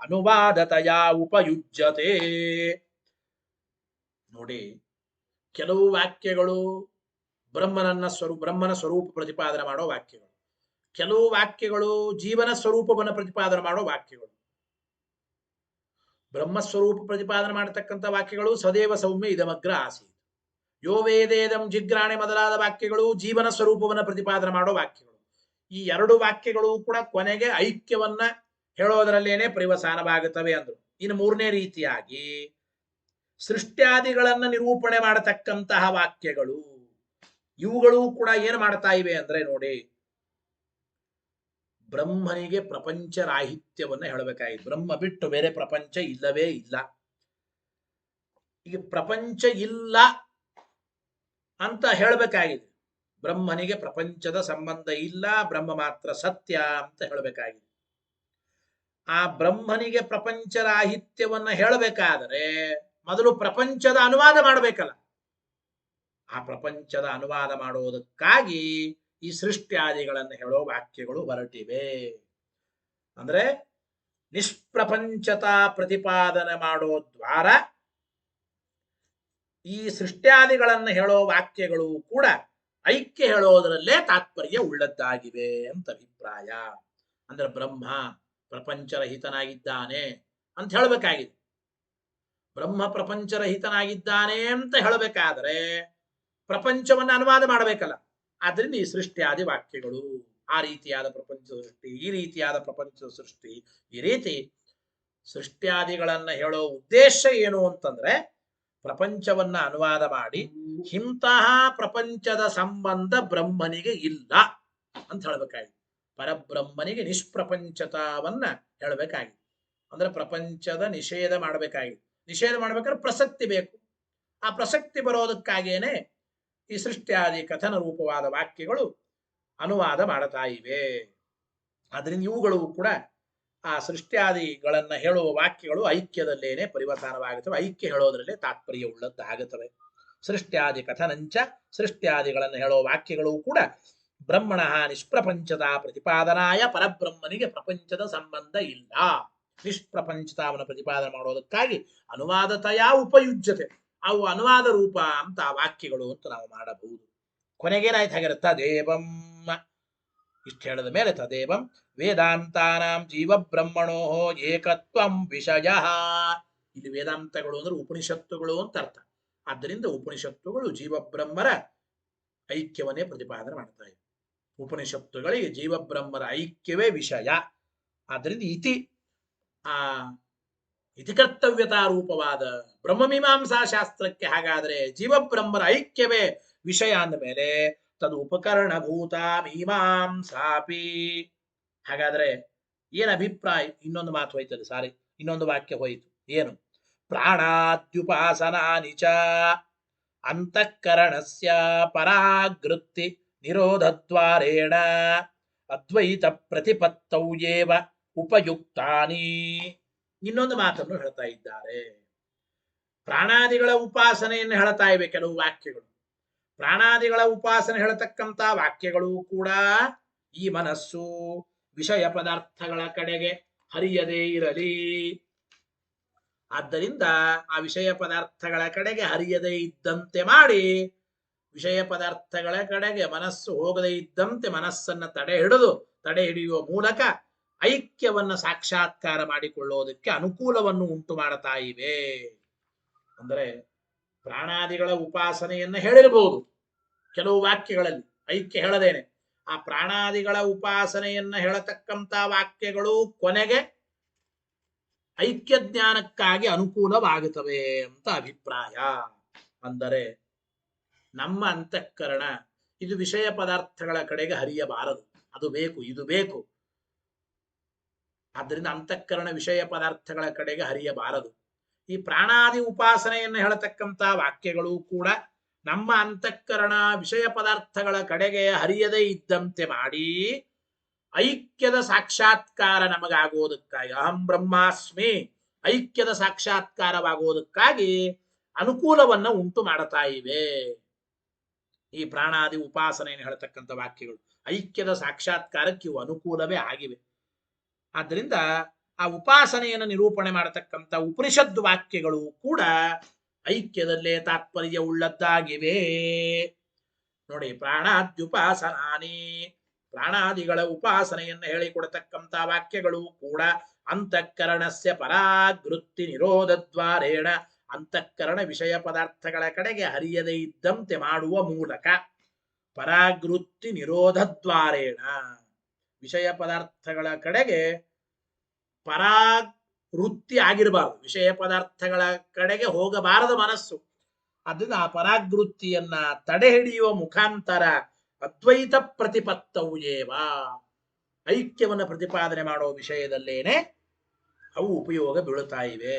ಅನುವಾದತಯ ಉಪಯುಜ್ಯತೆ. ನೋಡಿ, ಕೆಲವು ವಾಕ್ಯಗಳು ಬ್ರಹ್ಮನ ಸ್ವರೂಪ ಪ್ರತಿಪಾದನೆ ಮಾಡೋ ವಾಕ್ಯಗಳು, ಕೆಲವು ವಾಕ್ಯಗಳು ಜೀವನ ಸ್ವರೂಪವನ್ನು ಪ್ರತಿಪಾದನೆ ಮಾಡೋ ವಾಕ್ಯಗಳು. ಬ್ರಹ್ಮಸ್ವರೂಪ ಪ್ರತಿಪಾದನೆ ಮಾಡತಕ್ಕಂಥ ವಾಕ್ಯಗಳು ಸದೇವ ಸೌಮ್ಯ ಇದಮಗ್ರ ಆಸೀತ್, ಯೋ ವೇದೇದಂ ಜಿಘ್ರಾಣಿ ಮೊದಲಾದ ವಾಕ್ಯಗಳು ಜೀವನ ಸ್ವರೂಪವನ್ನು ಪ್ರತಿಪಾದನೆ ಮಾಡೋ ವಾಕ್ಯಗಳು. ಈ ಎರಡು ವಾಕ್ಯಗಳು ಕೂಡ ಕೊನೆಗೆ ಐಕ್ಯವನ್ನ ಹೇಳೋದರಲ್ಲೇನೆ ಪರಿವಸಾನವಾಗುತ್ತವೆ ಅಂದ್ರು. ಇನ್ನು ಮೂರನೇ ರೀತಿಯಾಗಿ ಸೃಷ್ಟ್ಯಾದಿಗಳನ್ನ ನಿರೂಪಣೆ ಮಾಡತಕ್ಕಂತಹ ವಾಕ್ಯಗಳು, ಇವುಗಳು ಕೂಡ ಏನು ಮಾಡ್ತಾ ಇವೆ ಅಂದ್ರೆ ನೋಡಿ, ಬ್ರಹ್ಮನಿಗೆ ಪ್ರಪಂಚ ರಾಹಿತ್ಯವನ್ನ ಹೇಳಬೇಕಾಗಿದೆ. ಬ್ರಹ್ಮ ಬಿಟ್ಟು ಬೇರೆ ಪ್ರಪಂಚ ಇಲ್ಲವೇ ಇಲ್ಲ. ಈಗ ಪ್ರಪಂಚ ಇಲ್ಲ ಅಂತ ಹೇಳಬೇಕಾಗಿದೆ. ಬ್ರಹ್ಮನಿಗೆ ಪ್ರಪಂಚದ ಸಂಬಂಧ ಇಲ್ಲ, ಬ್ರಹ್ಮ ಮಾತ್ರ ಸತ್ಯ ಅಂತ ಹೇಳಬೇಕಾಗಿದೆ. ಆ ಬ್ರಹ್ಮನಿಗೆ ಪ್ರಪಂಚ ರಾಹಿತ್ಯವನ್ನ ಹೇಳಬೇಕಾದರೆ ಮೊದಲು ಪ್ರಪಂಚದ ಅನುವಾದ ಮಾಡಬೇಕಲ್ಲ. ಆ ಪ್ರಪಂಚದ ಅನುವಾದ ಮಾಡುವುದಕ್ಕಾಗಿ ಈ ಸೃಷ್ಟ್ಯಾದಿಗಳನ್ನು ಹೇಳೋ ವಾಕ್ಯಗಳು ಹೊರಟಿವೆ. ಅಂದ್ರೆ ನಿಷ್ಪ್ರಪಂಚತಾ ಪ್ರತಿಪಾದನೆ ಮಾಡೋ ದ್ವಾರ ಈ ಸೃಷ್ಟ್ಯಾದಿಗಳನ್ನು ಹೇಳೋ ವಾಕ್ಯಗಳು ಕೂಡ ಐಕ್ಯ ಹೇಳೋದರಲ್ಲೇ ತಾತ್ಪರ್ಯ ಉಳ್ಳದ್ದಾಗಿವೆ ಅಂತ ಅಭಿಪ್ರಾಯ. ಅಂದ್ರೆ ಬ್ರಹ್ಮ ಪ್ರಪಂಚರಹಿತನಾಗಿದ್ದಾನೆ ಅಂತ ಹೇಳಬೇಕಾಗಿದೆ. ಬ್ರಹ್ಮ ಪ್ರಪಂಚರಹಿತನಾಗಿದ್ದಾನೆ ಅಂತ ಹೇಳಬೇಕಾದ್ರೆ ಪ್ರಪಂಚವನ್ನು ಅನುವಾದ ಮಾಡಬೇಕಲ್ಲ. ಆದ್ರಿಂದ ಈ ಸೃಷ್ಟಿಯಾದಿ ವಾಕ್ಯಗಳು, ಆ ರೀತಿಯಾದ ಪ್ರಪಂಚ ಸೃಷ್ಟಿ, ಈ ರೀತಿಯಾದ ಪ್ರಪಂಚ ಸೃಷ್ಟಿ, ಈ ರೀತಿ ಸೃಷ್ಟ್ಯಾದಿಗಳನ್ನ ಹೇಳೋ ಉದ್ದೇಶ ಏನು ಅಂತಂದ್ರೆ ಪ್ರಪಂಚವನ್ನ ಅನುವಾದ ಮಾಡಿ ಇಂತಹ ಪ್ರಪಂಚದ ಸಂಬಂಧ ಬ್ರಹ್ಮನಿಗೆ ಇಲ್ಲ ಅಂತ ಹೇಳಬೇಕಾಗಿದೆ. ಪರಬ್ರಹ್ಮನಿಗೆ ನಿಷ್ಪ್ರಪಂಚತಾವನ್ನ ಹೇಳಬೇಕಾಗಿದೆ. ಅಂದ್ರೆ ಪ್ರಪಂಚದ ನಿಷೇಧ ಮಾಡಬೇಕಾಗಿದೆ. ನಿಷೇಧ ಮಾಡ್ಬೇಕಾದ್ರೆ ಪ್ರಸಕ್ತಿ ಬೇಕು. ಆ ಪ್ರಸಕ್ತಿ ಬರೋದಕ್ಕಾಗೇನೆ ಈ ಸೃಷ್ಟಿಯಾದಿ ಕಥನ ರೂಪವಾದ ವಾಕ್ಯಗಳು ಅನುವಾದ ಮಾಡ್ತಾ ಇವೆ. ಅದರಿಂದ ಇವುಗಳು ಕೂಡ ಆ ಸೃಷ್ಟಿಯಾದಿಗಳನ್ನ ಹೇಳುವ ವಾಕ್ಯಗಳು ಐಕ್ಯದಲ್ಲೇನೆ ಪರಿವರ್ತನವಾಗುತ್ತವೆ. ಐಕ್ಯ ಹೇಳೋದ್ರಲ್ಲೇ ತಾತ್ಪರ್ಯ ಉಳ್ಳದ್ದಾಗುತ್ತವೆ. ಸೃಷ್ಟಿಯಾದಿ ಕಥನಂಚ, ಸೃಷ್ಟಿಯಾದಿಗಳನ್ನು ಹೇಳುವ ವಾಕ್ಯಗಳು ಕೂಡ ಬ್ರಹ್ಮಣ ನಿಷ್ಪ್ರಪಂಚದ ಪ್ರತಿಪಾದನಾಯ, ಪರಬ್ರಹ್ಮನಿಗೆ ಪ್ರಪಂಚದ ಸಂಬಂಧ ಇಲ್ಲ. ನಿಷ್ಪ್ರಪಂಚತಾವನ್ನು ಪ್ರತಿಪಾದನೆ ಮಾಡೋದಕ್ಕಾಗಿ ಅನುವಾದತೆಯ ಉಪಯುಜ್ಯತೆ, ಅವು ಅನುವಾದ ರೂಪ ಅಂತ ಆ ವಾಕ್ಯಗಳು ಅಂತ ನಾವು ಮಾಡಬಹುದು. ಕೊನೆಗೇನಾಯ್ತು ಹಾಗೆ ತದೇವಂ, ಇಷ್ಟು ಹೇಳಿದ ಮೇಲೆ ತದೇವಂ ವೇದಾಂತಾನಾಂ ಜೀವ ಬ್ರಹ್ಮಣೋ ಏಕತ್ವಂ ವಿಷಯ. ಇಲ್ಲಿ ವೇದಾಂತಗಳು ಅಂದ್ರೆ ಉಪನಿಷತ್ತುಗಳು ಅಂತ ಅರ್ಥ. ಆದ್ದರಿಂದ ಉಪನಿಷತ್ತುಗಳು ಜೀವಬ್ರಹ್ಮರ ಐಕ್ಯವನ್ನೇ ಪ್ರತಿಪಾದನೆ ಮಾಡ್ತಾ ಇವೆ. ಉಪನಿಷತ್ತುಗಳಿಗೆ ಜೀವಬ್ರಹ್ಮರ ಐಕ್ಯವೇ ವಿಷಯ. ಆದ್ದರಿಂದ ಇತಿ ಕರ್ತವ್ಯತಾ ರೂಪವಾದ ಬ್ರಹ್ಮಮೀಮಾಂಸಾ ಶಾಸ್ತ್ರಕ್ಕೆ ಹಾಗಾದರೆ ಜೀವಬ್ರಹ್ಮರ ಐಕ್ಯವೇ ವಿಷಯ ಅಂದ ಮೇಲೆ ತದು ಉಪಕರಣಭೂತ ಮೀಮಾಂಸಾಪಿ. ಹಾಗಾದ್ರೆ ಏನ್ ಅಭಿಪ್ರಾಯ? ಇನ್ನೊಂದು ಮಾತು ಹೋಯ್ತದೆ, ಸಾರಿ, ಇನ್ನೊಂದು ವಾಕ್ಯ ಹೋಯಿತು. ಏನು? ಪ್ರಾಣಾದ್ಯುಪಾಸನಾನಿ ಚ ಅಂತಃಕರಣಸ್ಯ ಪರಾಗೃತ್ತಿ ನಿರೋಧದ್ವಾರೇಣ ಅದ್ವೈತ ಪ್ರತಿಪತ್ತೌ ಏವ ಉಪಯುಕ್ತಾನಿ. ಇನ್ನೊಂದು ಮಾತನ್ನು ಹೇಳ್ತಾ ಇದ್ದಾರೆ. ಪ್ರಾಣಾದಿಗಳ ಉಪಾಸನೆಯನ್ನು ಹೇಳ್ತಾ ಇವೆ ಕೆಲವು ವಾಕ್ಯಗಳು. ಪ್ರಾಣಾದಿಗಳ ಉಪಾಸನೆ ಹೇಳತಕ್ಕಂತ ವಾಕ್ಯಗಳು ಕೂಡ ಈ ಮನಸ್ಸು ವಿಷಯ ಪದಾರ್ಥಗಳ ಕಡೆಗೆ ಹರಿಯದೇ ಇರಲಿ. ಆದ್ದರಿಂದ ಆ ವಿಷಯ ಪದಾರ್ಥಗಳ ಕಡೆಗೆ ಹರಿಯದೇ ಇದ್ದಂತೆ ಮಾಡಿ, ವಿಷಯ ಪದಾರ್ಥಗಳ ಕಡೆಗೆ ಮನಸ್ಸು ಹೋಗದೇ ಇದ್ದಂತೆ ಮನಸ್ಸನ್ನ ತಡೆ ಹಿಡಿಯುವ ಮೂಲಕ ಐಕ್ಯವನ್ನ ಸಾಕ್ಷಾತ್ಕಾರ ಮಾಡಿಕೊಳ್ಳೋದಕ್ಕೆ ಅನುಕೂಲವನ್ನು ಉಂಟು ಮಾಡ್ತಾ ಇವೆ. ಅಂದರೆ ಪ್ರಾಣಾದಿಗಳ ಉಪಾಸನೆಯನ್ನ ಹೇಳಿರಬಹುದು ಕೆಲವು ವಾಕ್ಯಗಳಲ್ಲಿ, ಐಕ್ಯ ಹೇಳದೇನೆ. ಆ ಪ್ರಾಣಾದಿಗಳ ಉಪಾಸನೆಯನ್ನ ಹೇಳತಕ್ಕಂತ ವಾಕ್ಯಗಳು ಕೊನೆಗೆ ಐಕ್ಯ ಜ್ಞಾನಕ್ಕಾಗಿ ಅನುಕೂಲವಾಗುತ್ತವೆ ಅಂತ ಅಭಿಪ್ರಾಯ. ಅಂದರೆ ನಮ್ಮ ಅಂತಃಕರಣ ಇದು ವಿಷಯ ಪದಾರ್ಥಗಳ ಕಡೆಗೆ ಹರಿಯಬಾರದು, ಅದು ಬೇಕು, ಇದು ಬೇಕು. ಆದ್ದರಿಂದ ಅಂತಃಕರಣ ವಿಷಯ ಪದಾರ್ಥಗಳ ಕಡೆಗೆ ಹರಿಯಬಾರದು. ಈ ಪ್ರಾಣಾದಿ ಉಪಾಸನೆಯನ್ನು ಹೇಳತಕ್ಕಂತ ವಾಕ್ಯಗಳು ಕೂಡ ನಮ್ಮ ಅಂತಃಕರಣ ವಿಷಯ ಪದಾರ್ಥಗಳ ಕಡೆಗೆ ಹರಿಯದೇ ಇದ್ದಂತೆ ಮಾಡಿ ಐಕ್ಯದ ಸಾಕ್ಷಾತ್ಕಾರ ನಮಗಾಗೋದಕ್ಕಾಗಿ, ಅಹಂ ಬ್ರಹ್ಮಾಸ್ಮಿ ಐಕ್ಯದ ಸಾಕ್ಷಾತ್ಕಾರವಾಗೋದಕ್ಕಾಗಿ ಅನುಕೂಲವನ್ನ ಉಂಟು ಮಾಡ್ತಾ ಇವೆ. ಈ ಪ್ರಾಣಾದಿ ಉಪಾಸನೆಯನ್ನು ಹೇಳತಕ್ಕಂಥ ವಾಕ್ಯಗಳು ಐಕ್ಯದ ಸಾಕ್ಷಾತ್ಕಾರಕ್ಕೆ ಇವು ಅನುಕೂಲವೇ ಆಗಿವೆ. ಆದ್ದರಿಂದ ಆ ಉಪಾಸನೆಯನ್ನು ನಿರೂಪಣೆ ಮಾಡತಕ್ಕಂಥ ಉಪನಿಷದ್ ವಾಕ್ಯಗಳು ಕೂಡ ಐಕ್ಯದಲ್ಲೇ ತಾತ್ಪರ್ಯ ಉಳ್ಳದ್ದಾಗಿವೆ. ನೋಡಿ, ಪ್ರಾಣಾದ್ಯುಪಾಸನಾನಿ, ಪ್ರಾಣಾದಿಗಳ ಉಪಾಸನೆಯನ್ನು ಹೇಳಿಕೊಡತಕ್ಕಂಥ ವಾಕ್ಯಗಳು ಕೂಡ ಅಂತಃಕರಣಸ್ಯ ಪರಾಗೃತ್ತಿ ನಿರೋಧದ್ವಾರೇಣ, ಅಂತಃಕರಣ ವಿಷಯ ಪದಾರ್ಥಗಳ ಕಡೆಗೆ ಹರಿಯದೇ ಇದ್ದಂತೆ ಮಾಡುವ ಮೂಲಕ, ಪರಾಗೃತ್ತಿ ನಿರೋಧದ್ವಾರೇಣ, ವಿಷಯ ಪದಾರ್ಥಗಳ ಕಡೆಗೆ ಪರಾವೃತ್ತಿ ಆಗಿರಬಾರದು, ವಿಷಯ ಪದಾರ್ಥಗಳ ಕಡೆಗೆ ಹೋಗಬಾರದು ಮನಸ್ಸು. ಅದನ್ನ ಆ ಪರಾಗೃತ್ತಿಯನ್ನ ತಡೆ ಹಿಡಿಯುವ ಮುಖಾಂತರ ಅದ್ವೈತ ಪ್ರತಿಪತ್ತವು ಏವ, ಐಕ್ಯವನ್ನು ಪ್ರತಿಪಾದನೆ ಮಾಡುವ ವಿಷಯದಲ್ಲೇನೆ ಅವು ಉಪಯೋಗ ಬೀಳುತ್ತಾ ಇವೆ.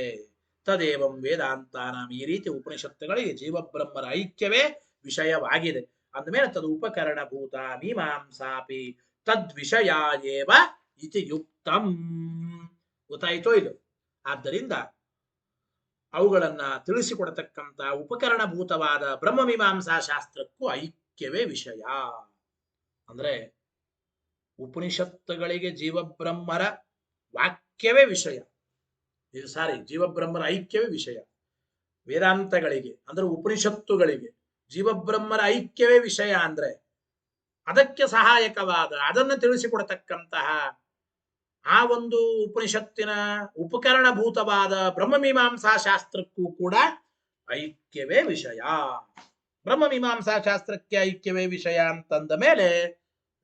ತದೇವಂ ವೇದಾಂತಾನಾಂ, ಈ ರೀತಿ ಉಪನಿಷತ್ತುಗಳಿಗೆ ಜೀವಬ್ರಹ್ಮರ ಐಕ್ಯವೇ ವಿಷಯವಾಗಿದೆ. ಅಂದಮೇಲೆ ತದು ಉಪಕರಣಭೂತ ಮೀಮಾಂಸಾಪಿ ತದ್ವಿಷಯ ಏವ ಇತಿ ಯುಕ್ತಂ. ಗೊತ್ತಾಯಿತೋ ಇದು? ಆದ್ದರಿಂದ ಅವುಗಳನ್ನ ತಿಳಿಸಿಕೊಡತಕ್ಕಂಥ ಉಪಕರಣಭೂತವಾದ ಬ್ರಹ್ಮಮೀಮಾಂಸಾ ಶಾಸ್ತ್ರಕ್ಕೂ ಐಕ್ಯವೇ ವಿಷಯ. ಅಂದ್ರೆ ಉಪನಿಷತ್ತುಗಳಿಗೆ ಜೀವಬ್ರಹ್ಮರ ಐಕ್ಯವೇ ವಿಷಯ. ಇದು ಸಾರಿ, ಜೀವಬ್ರಹ್ಮರ ಐಕ್ಯವೇ ವಿಷಯ. ವೇದಾಂತಗಳಿಗೆ ಅಂದ್ರೆ ಉಪನಿಷತ್ತುಗಳಿಗೆ ಜೀವಬ್ರಹ್ಮರ ಐಕ್ಯವೇ ವಿಷಯ ಅಂದ್ರೆ ಅದಕ್ಕೆ ಸಹಾಯಕವಾದ, ಅದನ್ನು ತಿಳಿಸಿಕೊಡತಕ್ಕಂತಹ ಆ ಒಂದು ಉಪನಿಷತ್ತಿನ ಉಪಕರಣಭೂತವಾದ ಬ್ರಹ್ಮಮೀಮಾಂಸಾ ಶಾಸ್ತ್ರಕ್ಕೂ ಕೂಡ ಐಕ್ಯವೇ ವಿಷಯ. ಬ್ರಹ್ಮಮೀಮಾಂಸಾ ಶಾಸ್ತ್ರಕ್ಕೆ ಐಕ್ಯವೇ ವಿಷಯ ಅಂತಂದ ಮೇಲೆ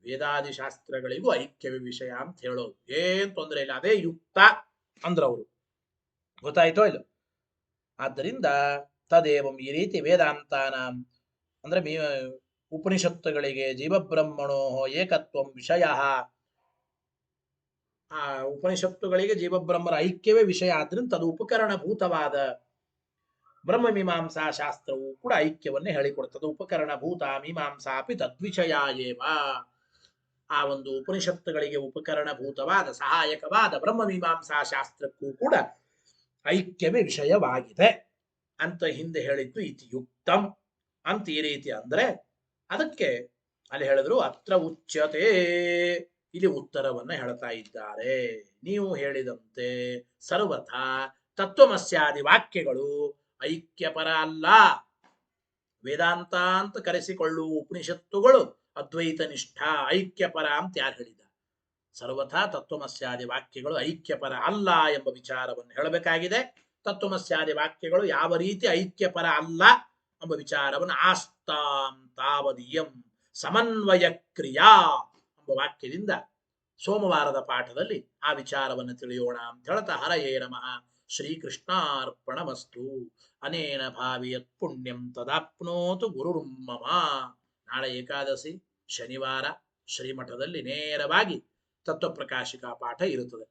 ವೇದಾದಿ ಶಾಸ್ತ್ರಗಳಿಗೂ ಐಕ್ಯವೇ ವಿಷಯ ಅಂತ ಹೇಳೋದು ಏನ್ ತೊಂದರೆ ಇಲ್ಲ, ಅದೇ ಯುಕ್ತ ಅಂದ್ರವರು. ಗೊತ್ತಾಯ್ತೋ ಇಲ್ಲ? ಆದ್ದರಿಂದ ತದೇವಂ ಈ ರೀತಿ ವೇದಾಂತಾನ ಅಂದ್ರೆ ಉಪನಿಷತ್ತುಗಳಿಗೆ ಜೀವಬ್ರಹ್ಮಣೋ ಏಕತ್ವಂ ವಿಷಯ, ಆ ಉಪನಿಷತ್ತುಗಳಿಗೆ ಜೀವಬ್ರಹ್ಮರ ಐಕ್ಯವೇ ವಿಷಯ ಆದ್ರಿಂದ ತದು ಉಪಕರಣಭೂತವಾದ ಬ್ರಹ್ಮಮೀಮಾಂಸಾ ಶಾಸ್ತ್ರವು ಕೂಡ ಐಕ್ಯವನ್ನೇ ಹೇಳಿಕೊಡ್ತದೆ. ಉಪಕರಣಭೂತ ಮೀಮಾಂಸಾ ಅಪಿ ತದ್ವಿಷಯ ಏವ. ಆ ಒಂದು ಉಪನಿಷತ್ತುಗಳಿಗೆ ಉಪಕರಣಭೂತವಾದ ಸಹಾಯಕವಾದ ಬ್ರಹ್ಮಮೀಮಾಂಸಾ ಶಾಸ್ತ್ರಕ್ಕೂ ಕೂಡ ಐಕ್ಯವೇ ವಿಷಯವಾಗಿದೆ ಅಂತ ಹಿಂದೆ ಹೇಳಿದ್ದು ಇತಿ ಯುಕ್ತಂ ಅಂತ. ಈ ರೀತಿ ಅಂದ್ರೆ ಅದಕ್ಕೆ ಅಲ್ಲಿ ಹೇಳಿದ್ರು ಅತ್ರ ಉಚ್ಯತೆ, ಇಲ್ಲಿ ಉತ್ತರವನ್ನ ಹೇಳ್ತಾ ಇದ್ದಾರೆ. ನೀವು ಹೇಳಿದಂತೆ ಸರ್ವಥಾ ತತ್ವಮಸ್ಯಾದಿ ವಾಕ್ಯಗಳು ಐಕ್ಯಪರ ಅಲ್ಲ. ವೇದಾಂತ ಅಂತ ಕರೆಸಿಕೊಳ್ಳುವ ಉಪನಿಷತ್ತುಗಳು ಅದ್ವೈತ ನಿಷ್ಠ ಐಕ್ಯಪರ ಅಂತ ಯಾರು ಹೇಳಿದ? ಸರ್ವಥಾ ತತ್ವಮಸ್ಯಾದಿ ವಾಕ್ಯಗಳು ಐಕ್ಯಪರ ಅಲ್ಲ ಎಂಬ ವಿಚಾರವನ್ನು ಹೇಳಬೇಕಾಗಿದೆ. ತತ್ವಮಸ್ಯಾದಿ ವಾಕ್ಯಗಳು ಯಾವ ರೀತಿ ಐಕ್ಯಪರ ಅಲ್ಲ ಎಂಬ ವಿಚಾರವನ್ನು ಆಸ್ತಾಂ ತಾವದೀಯಂ ಸಮನ್ವಯ ಕ್ರಿಯಾ ಎಂಬ ವಾಕ್ಯದಿಂದ ಸೋಮವಾರದ ಪಾಠದಲ್ಲಿ ಆ ವಿಚಾರವನ್ನು ತಿಳಿಯೋಣ ಅಂತ ಹೇಳ್ತಾ ಹರಯೇ ನಮಃ. ಶ್ರೀಕೃಷ್ಣಾರ್ಪಣಮಸ್ತು. ಅನೇನ ಭಾವಿಯತ್ ಪುಣ್ಯಂ ತದಾಪ್ನೋತು ಗುರುರ್ಮಮ. ನಾಳೆ ಏಕಾದಶಿ, ಶನಿವಾರ ಶ್ರೀಮಠದಲ್ಲಿ ನೇರವಾಗಿ ತತ್ವಪ್ರಕಾಶಿಕಾ ಪಾಠ ಇರುತ್ತದೆ.